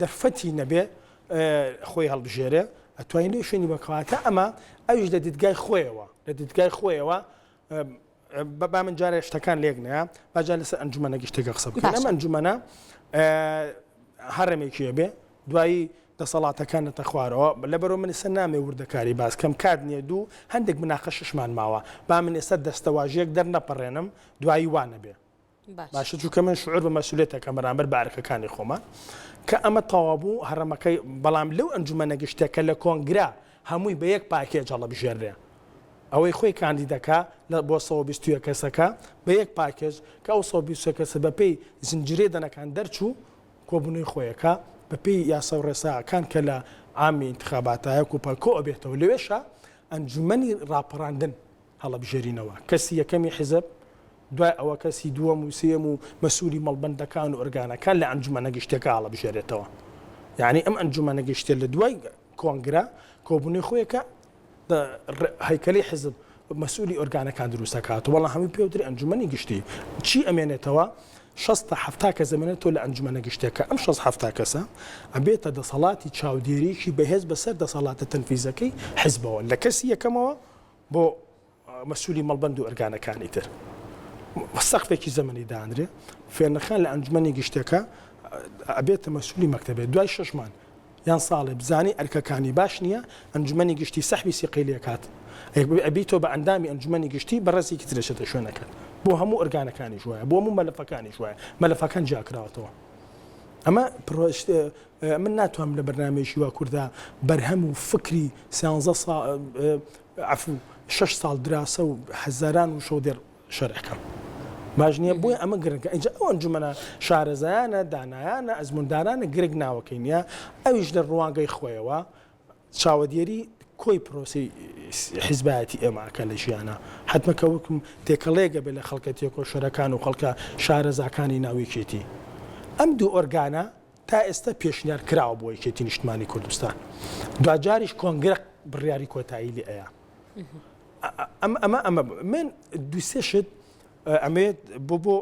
دەرفەتی نەبێ خۆی هەڵبژێرێ ئەتوانی لێ شوێنی بەکەواتە ئەمە ئەویش لە دیدگای خۆیەوە با من جارە شتەکان لێک نەیە باجار لەسەر ئەنجومەنە گشتێکە قسە بکەین ئەمە ئەنجومەنە هەڕەمێکیە بێ دوایی دەسەڵاتەکان نەتە خوارەوە لە بەرەو من ئێستا نامێ وردەکاری باس کەم کات نییە دوو هەندێک مناقەششمان ماوە با من ئێستا دەستەواژەیەک دەرنەپەڕێنم دوایی وانە بێ باشە چووکە من شعور بە مەسئولێتەکە بەرامبەر بە ئەرکەکانی خۆمان کە ئەمە تەواو هەڕەمەکەی بەڵام لەو ئەنجومەنە گشتێکە لە کۆنگرا هەمووی بە یەک پاکێج هەڵەبژێڕێ ئەوەی خۆی کاندیدەکە بۆ 120 کەسەکە بە یەک پاکێج کە ئەو 120 کەسە بەپێی زنجیرێ دەنەکان دەرچوو کۆبوونەوەی خۆیەکە بەپێی یاسا و ڕێساکان کە لە ئامی انتخاباتایە کوپەکۆ ئەبێتەوە لەوێشە ئەنجومەنی ڕاپەڕاندن هەڵەبژێرینەوە کەسی یەکەمی حیزب دوای ئەوە کەسی دووەم و سێم و مەسوولی مەڵبەندەکان و ئۆرگانەکان لە ئەنجومەنە گشتەکە هەڵەبژێرێتەوە یعنی ئەم ئەنجومەنە گشتێ لە دوای کۆنگرا کۆبوونەوەی خۆیەکە هەیکەلی حیزب مەسئولی ئۆرگانەکان دروست دەکاتەوە وەڵام هەمووی پێوتری ئەنجومەنی گشتی چی ئەمێنێتەوە 60 کەس ئەمێنێتەوە لە ئەنجومەنە گشتێکە ئەم 60 کەسە ئەبێتە دەسەڵاتی چاودێریکی بەهێز بەسەر دەسەڵاتە تەنفیزەکەی حیزبەوە لە کەسی یەکەمەوە بۆ مەسئولی مەڵبەند و ئۆرگانەکانی تر سەقفێکی زەمەنی دانرێ فێرنەخان لە ئەنجومەنی گشتەکە ئەبێتە مەسئولی مەکتەبێت دوای 6 مان یان ساڵێ بزانی ئەرکەکانی باش نییە ئەنجومەنی گشتی سەحبی سیقیلەکات ئەبیتەوە بە ئەندامی ئەنجومەنی گشتی بەڕێزێکی ترێشێتە شوێنەکەن بۆ هەموو ئۆرگانەکانی وایە بۆ هەموو مەلەفەکانی وایە مەلەفەکان جیاکراوەتەوە ئەمە من ناتوانم لە بەرنامەیەکی وا کووردا بەرهەم و فکری 6 ساڵ دراسە و هەزاران و شەودێر شەرعەکەم باش نییە بۆی ئەمە گرنگە اینجا ئەو ئەنجومەنە شارەزایانە دانایانە ئەزموندارانە گرنگ ناوەکەی نیە ئەویش لە ڕوانگەی خۆیەوە چاوەدێری کۆی پرۆسی حیزبایەتی ئێماکە لە ژیانە حتممە وەکم تێکەڵێگە بێ لە خەڵکە تێکۆشەرەکان و خەڵکە شارەزاکانی ناویکێتی ئەم دوو ئۆرگانە تا ئێستا پێشنیار کراوە بۆ یەکێتی نیشتمانی کوردستان دوجاریش کۆنگرە بڕیاری کۆتایی لێ ئەیە ئەمە من دوسێشت ئەمێت بۆ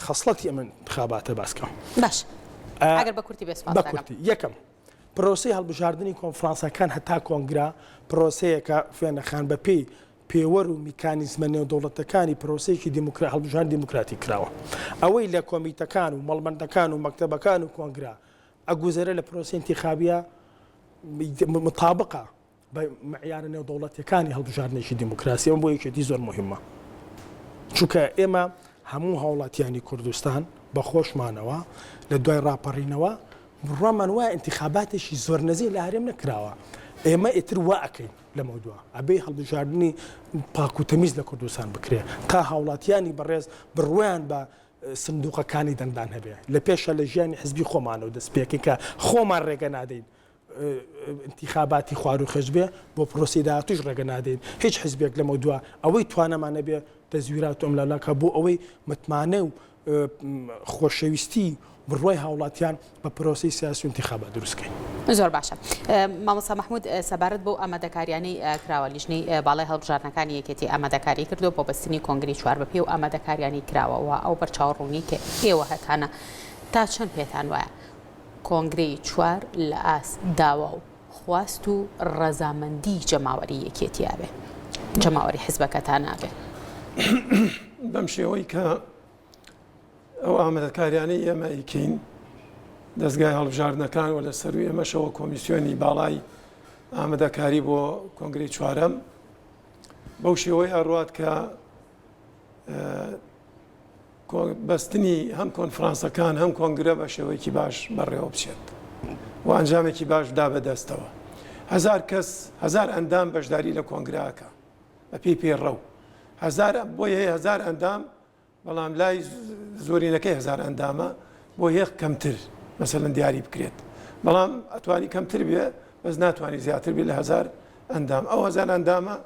خەسڵەتی ئەمە انتخاباتە باسکەم باش ئەگەر بە کورتی بێسپاس بە کورتی یەکەم پرۆسی هەڵبژاردننی کۆنفرانسەکان هەتا کۆنگرا پرۆسەیەکە فێنەخان بە پێی پێوەەر و میکانیزمە نێودەوڵەتەکانی پرۆسەیەکی هەڵبژاردن دیموکراتی کراوە ئەوەی لە کۆمیتەکان و مەڵبەندەکان و مەکتەبەکان و کۆنگرا ئەگوزەرە لە پرۆسی انتیخابیە مطابقە بە معیارە نێودەوڵەتەکانی هەڵبژاردنێکی دیموکراسی ئەم بۆ یەکێتی زۆر مهمە چونکە ئێمە هەموو هاوڵاتیانی کوردستان بە خۆشمانەوە لە دوای ڕاپەڕینەوە ڕۆمان وایە انتخاباتێکی زۆر نەزیک لە هەرێم نەکراوە ئێمە ئیتر وا ئەەکەین لە مەودووە ئەبێ هەڵبژاردننی پاک و تەمیز لە کوردستان بکرێ تا هاوڵاتیانی بەڕێز بڕویان بە سندوقەکانی دەندان هەبێ لە پێشە لە ژیانی حزبی خۆمانەوە دەستپێکی کە خۆمان ڕێگە نادەین انتخاباتی خوار و خێش بێ بۆ پرۆسی داهاتوش ڕێگە نادەین هیچ حزبێک لە مەودووە ئەوەی توانەمانە بێ دەزویرات و ئەملالاکە بۆ ئەوەی متمانە و خۆشەویستی بڕوای هاوڵاتیان بە پرۆسی سیاسی و انتخابات دروستکەین زۆر باشە مامۆستا مەحموود سەبارەت بۆ ئامادەکاریانەی کراوە لیژنەی باڵای هەڵبژاردنەکانی یەکێتی ئامادەکاری کردو بۆ بەستنی کۆنگری 4 بە پێ و ئامادەکاریانی کراوەوە ئەو بەرچاوڕوونی کە ئێوە هەتانە تا چەند پێتان وایە کۆنگری 4 لە ئاس داوا و خواست و ڕەزامەندی جەماوەری یەکێتی ئابێ جەماوەری حیزبەکەتان نابێ بەم شێوەی کە ئەو ئامادەکاریانەی ئێمە ئیکەین دەستگای هەڵبژاردنەکان و لە سەروی ئێمەشەوە کۆمیسیۆنی باڵای ئامادەکاری بۆ کۆنگری 4 بەو شێوەی ئەڕوات کە بەستنی هەم کۆنفرانسەکان هەم کۆنگرە بە شێوەیەکی باش بەڕێوە بچێت و ئەنجامێکی باش دا بەدەستەوە 1000 کەس 1000 ئەندام بەشداری لە کۆنگراکە بە پێی پێڕەو بۆیە 1000 ئەندام بەڵام لای زۆرینەکەی 1000 ئەندامە بۆ هێخ کەمتر مەسەلەن دیاری بکرێت بەڵام ئەتوانی کەمتر بێ بەس ناتوانانی زیاتر بێت لە 1000 ئەندام ئەو 1000 ئەندامە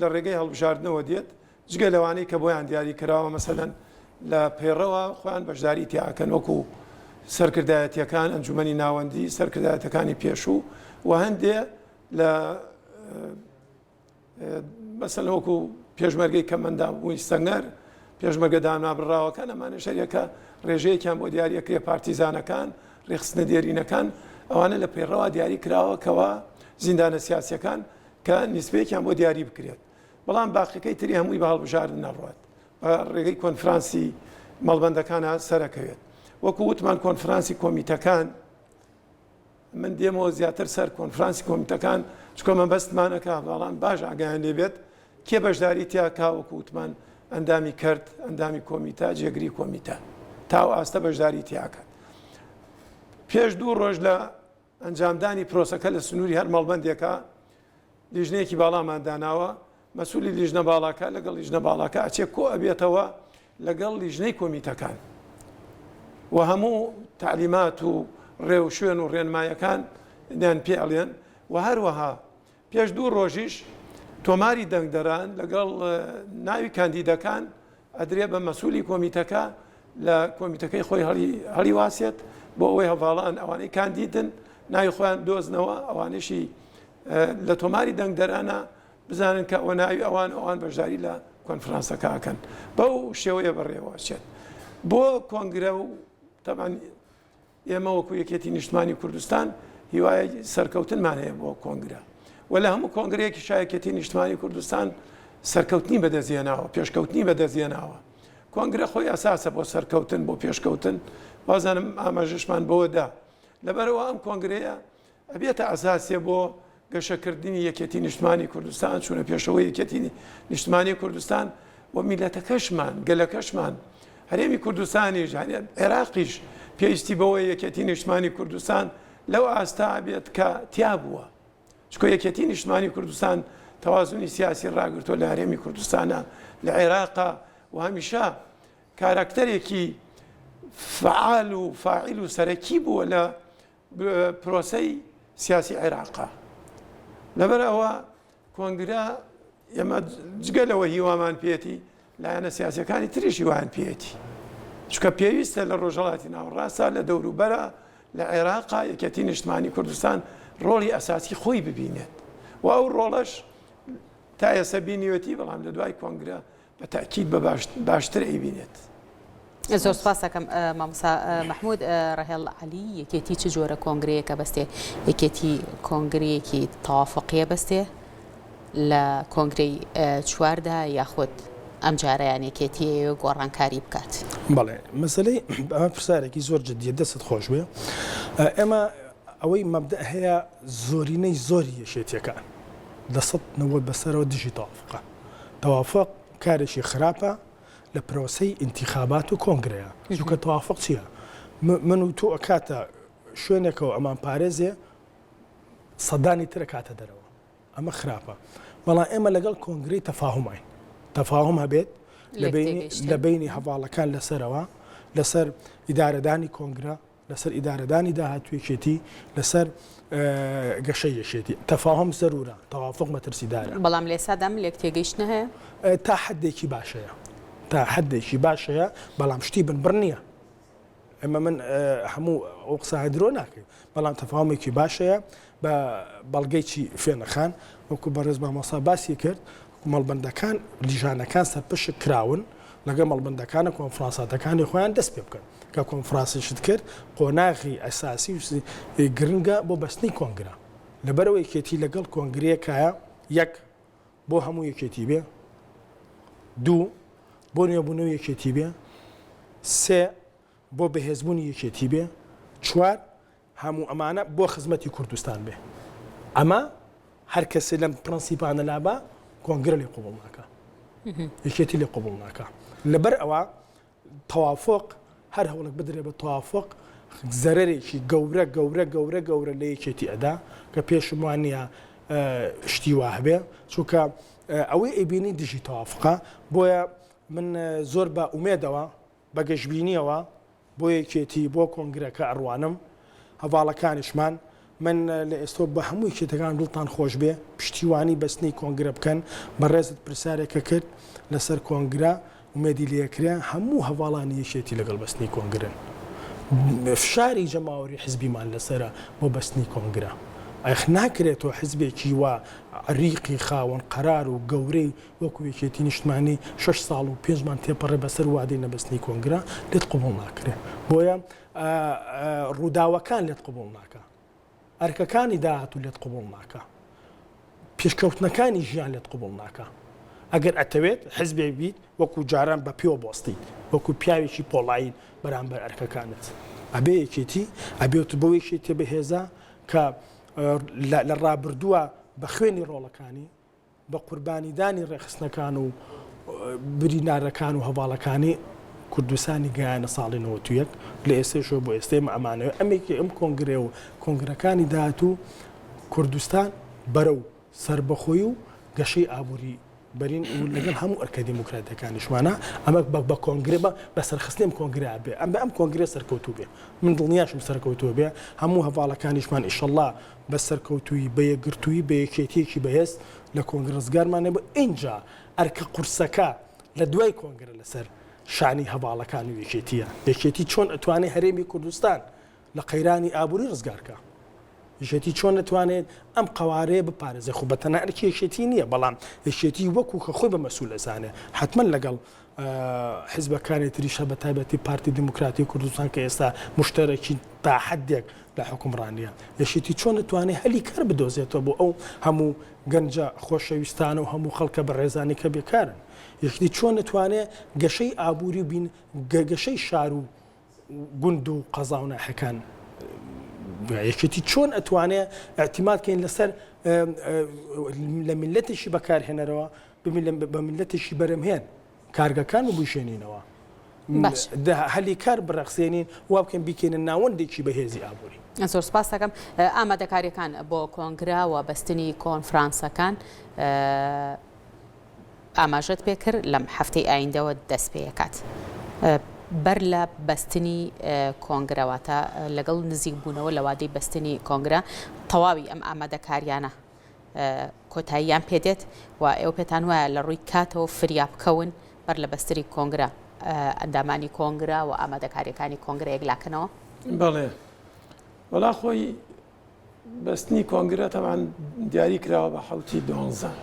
لە ڕێگەی هەڵبژاردنەوە دێت جگە لەوانەی کە بۆیان دیاری کراوە مەسەلەن لە پێڕەوە خۆیان بەشداری تیاکەن وەکو سەرکردایەتیەکان ئەنجومەنی ناوەندی سەرکردایەتەکانی پێشوو و هەندێ لە مەسەلەن وەکو پێشمەرگەی کەمەندە بووی سەنگەر پێشمەرگە دامنابڕاوەکان ئەمانە شەریەکە ڕێژەیەکیان بۆ دیاریەکرێ پارتیزانەکان ڕێخستنە دێرینەکان ئەوانە لە پێڕەوە دیاری کراوەکەوە زیندانە سیاسیەکان کە نیسبەیەکیان بۆ دیاری بکرێت بەڵام باقیەکەی تری هەمووی بە هەڵبژاردن نەڕوات بە ڕێگەی کۆنفرانسی مەڵبەندەکانە سەرەکەوێت وەکو وتمان کۆنفرانسی کۆمیتەکان من دێمەوە زیاتر سەر کۆنفرانسی کۆمیتەکان چکۆ من بەستمانەکە بەڵام باش ئاگایان لێبێت کێ بەشداری تیاکا وەکو وتمان ئەندامی کرد ئەندامی کۆمیتا جێگری کۆمیتە تاو ئاستە بەشداری تیاکات پێش 2 ڕۆژ لە ئەنجامدانی پرۆسەکە لە سنووری هەر مەڵبەندێکە لیژنەیەکی باڵامان داناوە مەسئولی لیژنە باڵاکە لەگەڵ لیژنە باڵاکە ئەچێ کۆ ئەبێتەوە لەگەڵ لیژنەی کۆمیتەکان و هەموو تعلیمات و ڕێو شوێن و ڕێنمایەکان نیان پێ ئەڵێن و هەروەها پێش 2 ڕۆژیش تۆماری دەنگدەران لەگەڵ ناوی کاندیدەکان ئەدرێ بە مەسئولی کۆمیتەکە لە کۆمیتەکەی خۆی هەڵی واسێت بۆ ئەوەی هەڤاڵان ئەوانەی کاندیدن ناوی خۆیان دۆزنەوە ئەوانشی لە تۆماری دەنگدەرانە بزانن کە ئەوە ناوی ئەوان بەشداری لە کۆنفرانسەکەکەن بەو شێوەیە بەڕێوەچێت بۆ کۆنگرە و تەمان ئێمە وەکو یەکێتی نیشتمانی کوردستان هیوای سەرکەوتنمان هەیە بۆ کۆنگرە و لە هەموو کۆنگرەیەکی شایەکێتی نیشتمانی کوردستان سەرکەوتنی بەدەستێناوە پێشکەوتنی بەدەستێناوە کۆنگرە خۆی ئاساسە بۆ سەرکەوتن بۆ پێشکەوتن وازانم ئاماژەشمان بۆدا لەبەرەوە ئەم کۆنگرەیە ئەبێتە ئاساسێ بۆ گەشەکردنی یەکێتی نیشتمانی کوردستان چونە پێشەوەی یەکێتی نیشتمانی کوردستان و میلەتەکەشمان گەلەکەشمان هەرێمی کوردستانیش عێراقیش پێویستی بەوە یەکێتی نیشتمانی کوردستان لەو ئاستا بێت کە تیا بووە چکۆ یەکێتی نیشتمانی کوردستان تەوازنی سیاسی ڕاگرتۆ لە هەرێمی کوردستانە لە عێراقا و هەمیشە کاراکتەرێکی فعال و فاعیل و سەرەکی بووە لە پرۆسەی سیاسی عێراقا لەبەرەوە کۆنگرە ئێمە جگەلەوە هیوامان پێێتی لایەنە سیاسەکانی تریش هیوان پێێتی چکە پێویستە لە ڕۆژهەڵاتی ناوەڕاستە لە دەوروبەرە لە عێراقا یەکێتی نیشتمانی کوردستان ڕۆڵی ئەساسی خۆی ببینێت و ئەو ڕۆڵەش تا ئێستا بینیوەتی بەڵام لە دوای کۆنگرە بە تاکید بە باشتر ئەیبینێت. زۆر سپاس دەکەم مامۆستا مەحموود ڕەهێڵ عەلی یەکێتی چ جۆرە کۆنگرەیەکە بەستێ یەکێتی کۆنگرەیەکی تەوافقیە بەستێ لە کۆنگرەی چواردا یاخود ئەم جارەیان یەکێتی گۆڕانکاری بکات. بەڵێ مەسەلەی ئەمە پرسیارێکی زۆر جددیە دەست خۆش بێ ئێمە ئەوەی مەبدە هەیە زۆرینەی زۆری یەشێتیەکان دەسەد نەوەت بەسەرەوە دژی تەوافقە تەوافق کارێکی خراپە لە پرۆسەی ئینتیخابات و کۆنگرەیە چونکە تەوافق چییە؟ من و تۆ ئەکاتە شوێنێکەوە ئەمان پارێزێ سەدانی ترە کاتە دەرەوە ئەمە خراپە بەڵام ئێمە لەگەڵ کۆنگرەی تەفاهمین تەفاهم هەبێت لە بینی هەواڵەکان لەسەرەوە لەسەر ئیدارەدانی کۆنگرە لەسەر ئیدارەدانی داهاتوێکێتی لەسەر گەشەی یەشێتی تەفاهم زەرورە تەوافق مەترسیدارە بەڵام لێسادەم لێک تێگەیشتنە هەیە تا حدێکی باشەیە تا حدێکی باشەیە بەڵام شتی بنبڕ نییە ئەمە من هەموو ئەو قسە درۆ ناکەین بەڵام تەفاهمێکی باشەیە بە بەڵگەیکی فێنەخان وەکو بەڕێز مامۆستا باسی کرد مەڵبەندەکان لیژانەکان سەرپشت کراون لەگە مەڵبەندەکانە کۆنفرانساتەکانی خۆیان دەست پێ بکەن کە کۆنفرانسیشت کرد قۆناغی ئەساسی گرنگە بۆ بەستنی کۆنگرە لەبەرەوە یەکێتی لەگەڵ کۆنگرەیەکایە یەک بۆ هەموو یەکێتی بێ دوو بۆ نوێبوونەوە یەکێتی بێ سێ بۆ بەهێزبوونی یەکێتی بێ چوار هەموو ئەمانە بۆ خزمەتی کوردستان بێ ئەمە هەر کەسێ لەم پرەنسیپانە لابا کۆنگرە لێ قوبوڵ ناکە یەکێتی لێ قوبوڵ ناکە لەبەر ئەوە تەوافق هەر هەوڵک بدرێ بە تەوافق زەرێکی گەورە گەورە گەورە گەورە لە یەکێتی ئەدا کە پێشم وانە شتی وا هەبێ چونکە ئەوەی ئەیبینی دژی تەوافقە بۆیە من زۆر بە ئومێدەوە بە گەشتبینیەوە بۆ یەکێتی بۆ کۆنگرەکە ئەڕوانم هەواڵەکانیشمان من لە ئێستا بە هەمووی کێتەکان دڵتان خۆش بێ پشتیوانی بەستنی کۆنگرە بکەن بەڕێزت پرسیارێکە کرد لەسەر کۆنگرە ومێدی لەکرێ هەموو هەواڵانی یەکێتی لەگەڵ بەستنی کۆنگرن فشاری جەماوەری حزبیمان لەسرە بۆ بەستنی کۆنگرە ئەخ ناکرێتەوە حزبێکی وا ریقی خاوەن قەرار و گەورەی وەکو یەکێتی نیشتمانی 6 ساڵ و 5 مان تێپەڕێ بەسەر وادەی نەبەستنی کۆنگرە لێت قوبوڵ ناکرێت بۆیە ڕووداوەکان لێت قوبوڵ ناکە ئەرکەکانی داهاتوو لێت قوبوڵ ناکە پێشکەوتنەکانی ژیان لێت قوبوڵ ناکە ئەگەر ئەتەوێت حزبێ بیت وەکو جاران بە پێوە بۆستی وەکو پیاوێکی پۆڵین بەرامبەر ئەرکەکانت ئەبێ یەکێتی ئەبێت بۆ یەکێتی بەهێزە کە لە ڕابردووە بە خوێنی ڕۆڵەکانی بە قوربانیدانی ڕێخستنەکان و برینارەکان و هەواڵەکانی کوردستانی گەیانە ساڵی 91 لە ئێستێشەوە بۆ ئێستێمە ئەمانەوە ئەمێکی ئەم کۆنگرێ و کۆنگرەکانی داهاتوو کوردستان بەرەو سربەخۆی و گەشەی ئابووری بەرین و لەگەڵ هەموو ئەرکە دیموکراتەکانیشمانە ئەمە بە کۆنگرێ بە سەرخستنیم کۆنگرە بێ ئەم کۆنگرێ سەرکەوتوو بێ من دڵنیاشم سەرکەوتووە بێ هەموو هەواڵەکانیشمان ئیشەڵڵا بە سەرکەوتووی بە یەکگرتووی بە یەکێتیەکی بەهێست لە کۆنگرەزگارمانێ بە ئینجا ئەرکە قورسەکە لە دوای کۆنگرە لەسەر شانی هەواڵەکان و یەکێتیە یەکێتی چۆن ئەتوانێت هەرێمی کوردستان لە قەیرانی ئابووری ڕزگارکە یەکێتی چۆن نتوانێت ئەم قوارەیە بپارێزێ خو بەتەنها ئەرکی یەکێتی نییە بەڵام یەکێتی وەکو کە خۆی بە مەسوول ئەزانێ حتمما لەگەڵ حیزبەکانی تریشە بە تایبەتی پارتی دموکراتی کوردستان کە ئێستا مشتەرەکی تا حدێک لە حکومڕانیە یەکێتی چۆن نتوانێت هەلی کار بدۆزێتەوە بۆ ئەو هەموو گەنجە خۆشەویستانە و هەموو خەڵکە بە ڕێزانی کە بێکارن یەکێتی چۆن نتوانێت گەشەی ئابووری بین گەشەی شار و گوند و قەزا و ناحەکان یەکێتی چۆن ئەتوانێت ئەعتیمادکەین لەسەر لە میلەتێکی بەکارهێنەرەوە بە میلەتێکی بەرەمهێن کارگەکان و بوشێنینەوە هەلی کار بڕەخسێنین وا بکەین بیکەینە ناوەندێکی بەهێزی ئابووری. زۆر سپاس دەکەم. ئامادەکاریەکان بۆ کۆنگرا و بەستنی کۆنفرانسەکان ئاماژەت پێ کرد لەم هەفتەی ئایندەوە دەست پێیەکات. بەر لە بەستنی کۆنگراواتە لەگەڵ نزیک بوونەوە لە وادەی بەستنی کۆنگرا تەواوی ئەم ئامادەکاریانە کۆتاییان پێدێت و ئێوە پێتان وایە لە ڕووی کاتەوە فریا بکەون بەر لە بەستری کۆنگرا ئەندامانی کۆنگرا و ئامادەکاریەکانی کۆنگرا یەکلاکەنەوە؟ بەڵێ وەڵا خۆی بەستنی کۆنگرا تەمان دیاری کراوە بە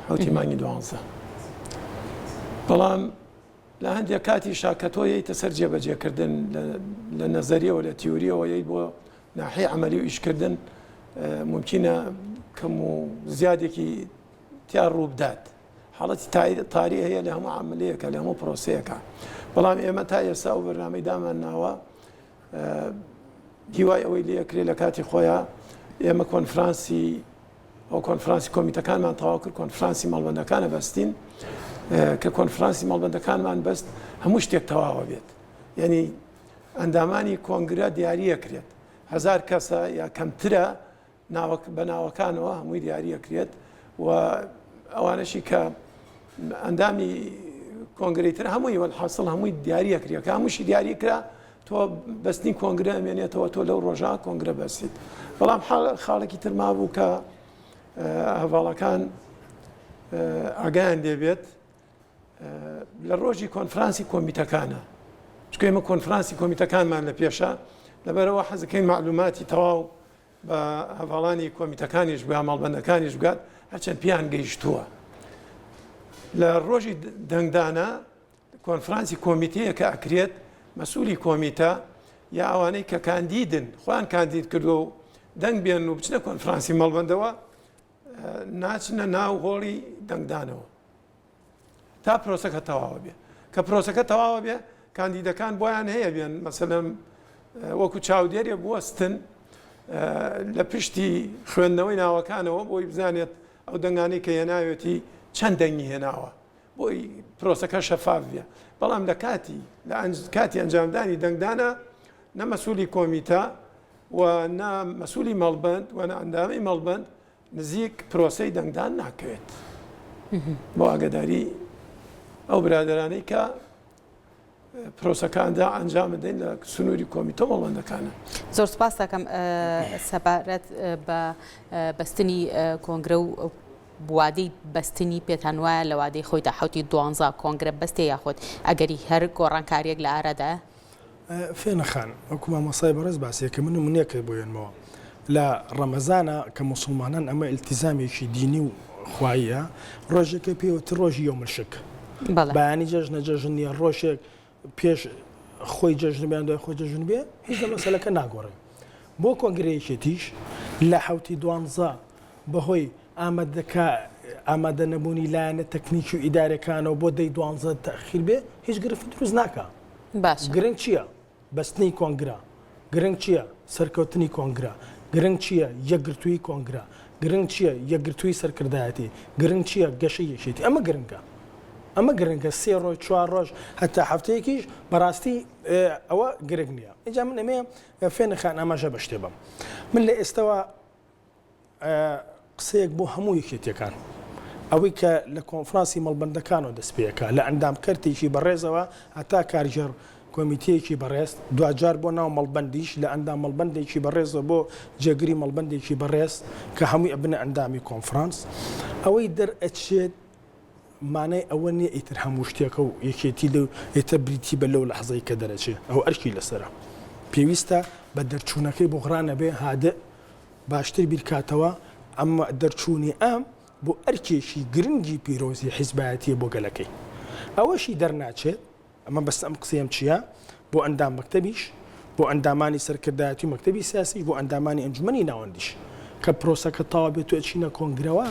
حوتی مانگی 12 بەڵام لە هەندێک کاتی شاکەتۆ یەیتە سەر جێبەجێکردن لە نەزەریەوە لە تیوریەوە یەی بۆ ناحی عملی و ئیشکردن ممکنە کەم و زیادێکی تیا ڕوو بدات حاڵەتی تاری هەیە لە هەموو عملەیەکە لە هەموو پرۆسەیەەکە بەڵام ئێمە تا ئێستا و بەرنامەی دامان ناوە هیوای ئەوەی لەکرێت لە کاتی خۆیان ئێمە کۆنفرانسی کۆمیتەکانمان تەواو کرد کۆنفرانسی مەڵبەندەکانە بەستین کە کۆنفرانسی مەڵبەندەکانمان بەست هەموو شتێک تەواوە بێت یعنی ئەندامانی کۆنگرا دیاریەکرێت 1000 کەسە یا کەمترە بە ناوەکانەوە هەمووی دیاریەکرێت و ئەوانەشی کە ئەندامی کۆنگرەیتر هەمووی وەحاصل هەمووی دیاریەکرێت کە هەمووشی دیاریکرا تۆ بەستنی کۆنگرە مێنێتەوە تۆ لەو ڕۆژە کۆنگرە بەستیت بەڵام خاڵێکی تر مابوو کە هەواڵەکان ئاگایان دەبێت لە ڕۆژی کۆنفرانسی کۆمیتەکانە چکە ئێمە کۆنفرانسی کۆمیتەکانمان لە پێشە لەبەرەوە حەزەکەین معلوماتی تەواو بە هەواڵانی کۆمیتەکانیش بە ماڵبەندەکانیش بگات هەرچەند پیان گەیشتووە لە ڕۆژی دەنگدانە کۆنفرانسی کۆمیتەیە کە ئەکرێت مەسئولی کۆمیتە یا ئەوانەی کە کاندیدن خۆیان کاندید کردو و دەنگ بێن و بچنە کۆنفرانسی مەڵبەندەوە ناچنە ناو هۆڵی دەنگدانەوە تا پرۆسەکە تەواوە بێ کە پرۆسەکە تەواوە بێ کاندیدەکان بۆیان هەیە بێن مەسەلەن وەکو چاودێریە بوەستن لە پشتی خوێندنەوەی ناوەکانەوە بۆی بزانێت ئەو دەنگانەی کە هێناوێتی چەند دەنگی هێناوە بۆی پرۆسەکە شەفاف بێ بەڵام لە کاتی ئەنجامدانی دەنگدانە نە مەسئولی کۆمیتە و نە مەسئولی مەڵبەند و نە ئەندامی مەڵبەند نزیک پرۆسەی دەنگدان ناکەوێت بۆ ئاگداری ئەو برادرانەی کە پرۆسەکاندا ئەنجام بدەین لە سنووری کۆمیتە مەڵبەندەکانە. زۆر سپاس دەکەم سەبارەت بە بەستنی کۆنگرە و بوادەی بەستنی پێتان وایە لە وادەی خۆی تا حوتی 12 کۆنگرە بەستێ یاخۆت ئەگەری هەر گۆڕانکاریەک لە ئارەدایە؟ فێنەخان وەکو مامۆسای بەڕێز باسیەکە من منێکە بۆێنمەوە لە ڕەمەزانە کە موسڵمانان ئەمە ئیلتیزامێکی دینی و خواییە ڕۆژێکە پێوتر ڕۆژی یۆمەشک بەیانی جەژنە جەژن نیە ڕۆژێک پێش خۆی جەژن بیان دوای خۆی جەژن بێ هیچ لە مەسەلەکە ناگۆڕێ بۆ کۆنگرەیەکێتیش لە حوتی 12 بەهۆی ئامادە نەبوونی لایەنە تەکنیکی و ئیدارەکانەوە بۆ دەی 12 تەخیر بێ هیچ گرفت دروست ناکە. گرنگ چییە؟ بەستنی کۆنگرا گرنگ چییە؟ سەرکەوتنی کۆنگرا گرنگ چییە؟ یەکگرتووی کۆنگرا گرنگ چییە؟ یەکگرتووی سەرکردایەتی گرنگ چییە؟ گەشەی یەکێتی ئەمە گرنگە ئەمە گرنگە 3 ڕۆژ 4 ڕۆژ هەتا هەفتەیەکیش بەڕاستی ئەوە گرنگ نییە. اینجا من ئەمێ فێنەخان ئاماژە بە شتێ بم من لە ئێستەوە قسەیەک بۆ هەموو یەکێتیەکان ئەوەی کە لە کۆنفرانسی مەڵبەندەکانەوە دەست پێەکە لە ئەندام کەرتێکی بەڕێزەوە هەتا کارژێر کۆمیتەیەکی بەڕێز دوجار بۆ ناو مەڵبەندیش لە ئەندام مەڵبەندێکی بەڕێزە بۆ جێگری مەڵبەندێکی بەڕێز کە هەمووی ئەبنە ئەندامی کۆنفرانس ئەوەی دەرئەچێت مانای ئەوە نییە ئیتر هەموو شتێکە و یەکێتی لەو ئێتە بریتی بە لەو لەحزەی کە دەرەچێت ئەو ئەرکی لەسرە پێویستە بە دەرچوونەکەی بۆ غڕانە بێ هادە باشتر بیرکاتەوە ئەمە دەرچوونی ئەم بۆ ئەرکێشی گرنگی پیرۆزی حیزبایەتیە بۆ گەلەکەی ئەوەشی دەرناچێت ئەمە بەس ئەم قسەم چییە بۆ ئەندام مەکتەبیش بۆ ئەندامانی سەرکردایەتی و مەکتەبی سیاسی بۆ ئەندامانی ئەنجومەنی ناوەندیش کە پرۆسەکە تەواو بێت و ئەچینە کۆنگرەوە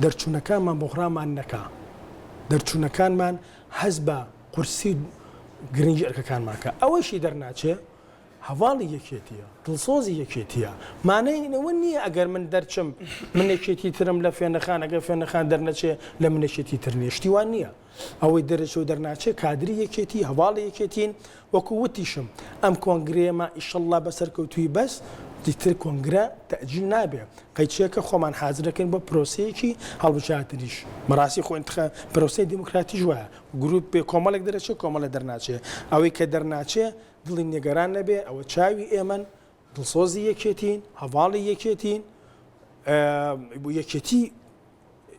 دەرچوونەکانمان بۆ غرامان نەکا دەرچوونەکانمان هەز بە قورسی گرنگی ئەرکەکانماکە ئەوەشی دەرناچێ هەواڵی یەکێتیە دڵسۆزی یەکێتیە مانەینەوە نییە ئەگەر من دەرچم منێکێتی ترم لە فێنەخان ئەگەر فێنەخان دەرنەچێ لە منێکێتی تر نیشتیوان نییە ئەوەی دەرەچەوە دەرناچێ کادری یەکێتی هەواڵی یەکێتین وەکو وتیشم ئەم کۆنگرێمە ئیشەڵڵا بەسەرکەوتووی بەس دیتر کۆنگرە تەجیل نابێ قەیچێکە خۆمان حاضرەکەن بۆ پرۆسەیەکی هەڵبژاتریش مەراسی خۆ پرۆسی دیموکراتیش وایە گروپ بێ کۆمەڵێک دەرەچێ کۆمەڵە دەرناچێ ئەوەی کە دەرناچێ دڵی نێگەران نەبێ ئەوە چاوی ئێمەن دڵسۆزی یەکێتین هەواڵی یەکێتین بۆ یەکێتی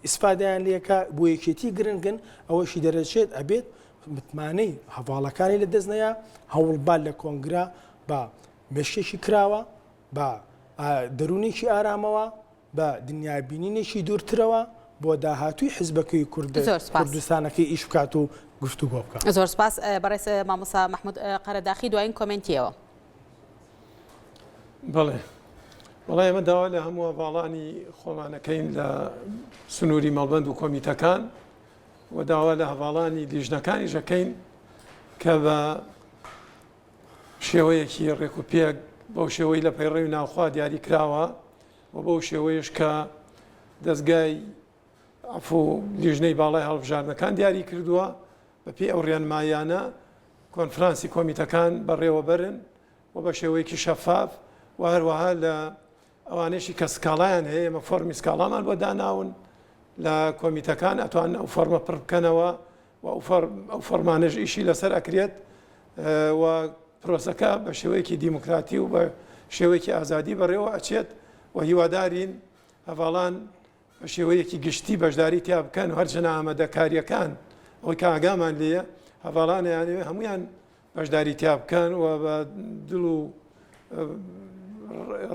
ئیسفادیان لێکە بۆ یەکێتی گرنگن ئەوەشی دەرەچێت ئەبێت متمانەی هەواڵەکانی لە دەستنەیە هەوڵبال لە کۆنگرا بە مێشتێکی کراوە بە دەرونێکی ئارامەوە بە دنیابینینێکی دوورترەوە بۆ داهاتووی حیزبەکەی کوردستانەکەی ئیش بکات و گفتوگۆ بکات. زۆر سپاس بەڕێز مامۆستا محمود قەرەداخی دوایین کۆمنتیەوە. بەڵێ وڵای ئەمە داوا لە هەموو هەواڵانی خۆمانەکەین لە سنووری مەڵبەند و کۆمیتەکان و داوا لە هەواڵانی لیژنەکانی ژەکەین کە بە شێوەیەکی ڕێک و پێک بەو شێوەی لە پەیڕێوی ناوخوا دیاری کراوە و بەو شێوەیەش کە دەستگای ئەفۆ لیژنەی باڵای هەڵبژاردنەکان دیاری کردووە بە پێی ئەو ڕێنمایانە کۆنفرانسی کۆمیتەکان بەڕێوەبەرن و بە شێوەیەکی شەفاف و هەروەها لە ئەوانەیەشی کە سکاڵایان هەیە ئێمە فۆرمی سکاڵامان بۆ داناون لە کۆمیتەکان ئەتوان ئەو فۆرمە پڕ بکەنەوە و ئەو فۆرمانەش ئیشی لەسەر ئەکرێت و پرۆسەکە بە شێوەیەکی دیموکراتی و بە شێوەیەکی ئازادی بەڕێوە ئەچێت و هیوادارین هەواڵان بە شێوەیەکی گشتی بەشداری تیا بکەن و هەرچەنە ئامادەکاریەکان ئەوەی کە ئاگامان لێیە هەواڵانیانوێ هەمویان بەشداری تیا بکەن و بە دڵ و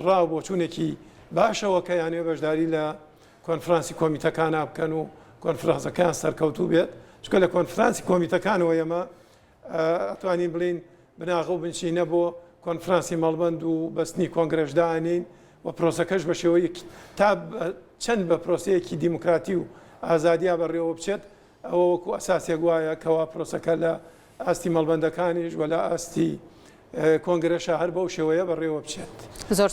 ڕاو بۆچوونێکی باشەوە کە یانوێ بەشداری لە کۆنفرانسی کۆمیتەکان بکەن و کۆنفرانسەکان سەرکەوتوو بێت چکە لە کۆنفرانسی کۆمیتەکانەوە ئێمە ئەتوانین بڵین بناغە و بنشینە بۆ کۆنفرانسی مەڵبەند و بەستنی کۆنگرەشدانین و پرۆسەکەش بە شێوەیە تا چەند بە پرۆسەیەکی دیموکراتی و ئازادیا بەڕێوە بچێت ئەوە وەکو ئەساسێک وایە کەوا پرۆسەکە لە ئاستی مەڵبەندەکانیش وە لە ئاستی کۆنگرەشە هەر بەو شێوەیە بەڕێوە بچێت. زۆر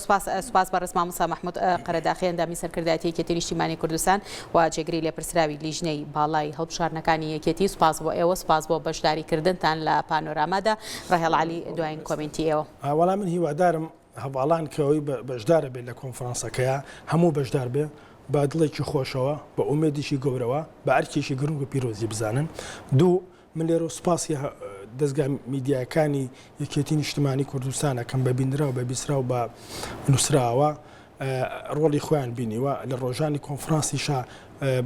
سوپاس بەڕێز مامۆستا محمود قەرەداخی ئەندامی سەرکردایەتی یەکێتی نیشتیمانی کوردستان و جێگری لێ پرسراوی لیژنەی باڵای هەڵبژاردنەکانی یەکێتی سوپاس بۆ ئێوە سوپاس بۆ بەشداریکردنتان لە پانۆرامادا. ڕەهێڵ عەلی دوایین کۆمنتی ئێوە. وەڵام من هیوادارم هەواڵان کەەوەی بەشدارە بێت لە کۆنفرانسەکەیە هەموو بەشدار بێ بە دڵێکی خۆشەوە بە ئومێدیشی گەورەوە بە ئەرکێشی گرنگ و پیرۆزی بزانن. دوو من لێرە سوپاسی دەستگای میدیاکانی یەکێتی نیشتیمانی کوردستانە کەم بە بینرا و بە بیسرا و بە نووسراوە ڕۆڵی خۆیان بینیوە لە ڕۆژانی کۆنفرانسیشە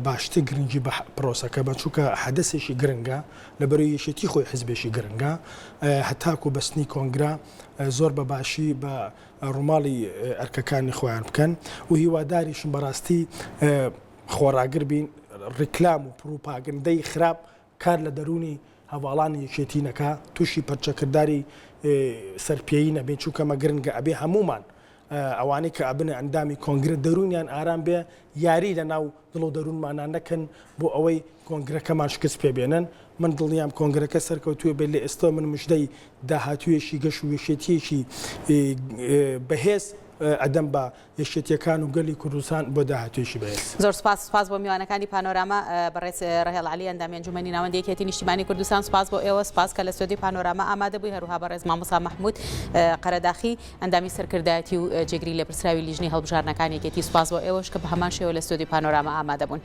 باشتر گرنگی بە پرۆسەکە بە چووکە حەدەسێکی گرنگە لەبەرەوەی یەکێتی خۆی حیزبێکی گرنگە هەتاکو بەستنی کۆنگرا زۆر بە باشی بە ڕووماڵی ئەرکەکانی خۆیان بکەن و هیواداریشم بەڕاستی خۆراگر بین ڕیکلام و پروپاگەندەی خراپ کار لە دەرونی هەواڵانی یەکێتی نەکا تووشی پەرچەکردداری سەرپێیی نەبێت چووکەمە گرنگە ئەبێ هەمومان ئەوانەی کە ئەبنە ئەندامی کۆنگرە دەرونیان ئارام بێ یاری لە ناو دڵ و دەروونمانان نەکەن بۆ ئەوەی کۆنگرەکەمان شکست پێبێنن. من دڵنیام کۆنگرەکە سەرکەوتووە بێت لە ئێستا من مژدەی داهاتوویەشی گەش و یەکێتیەکی بەهێز ئەدەم بە یەکێتیەکان و گەلی کوردستان بۆ داهاتوێشی بەهێز. زۆر سپاس بۆ میوانەکانی پانۆراما بەڕێز ڕەهێڵ عەلی ئەندامی ئەنجومەنی ناوەندی یەکێتی نیشتیمانی کوردستان سپاس بۆ ئێوە سپاس کە لە سۆدی پانۆراما ئامادە بووی هەروها بەڕێز مامۆستا محمود قەرەداخی ئەندامی سەرکردایەتی و جێگری لە پرسراوی لیژنەی هەڵبژاردنەکانی یەکێتی سپاس بۆ ئێوەش کە بە هەمان شێوە لە سۆدی پانۆراما ئامادە بوون.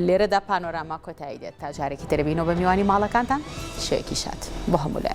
لێرەدا پانۆراما کۆتایی دێت تا جارێکی تر بینەوە بە میوانی ماڵەکانتان شەوێکی شاد بۆ هەموو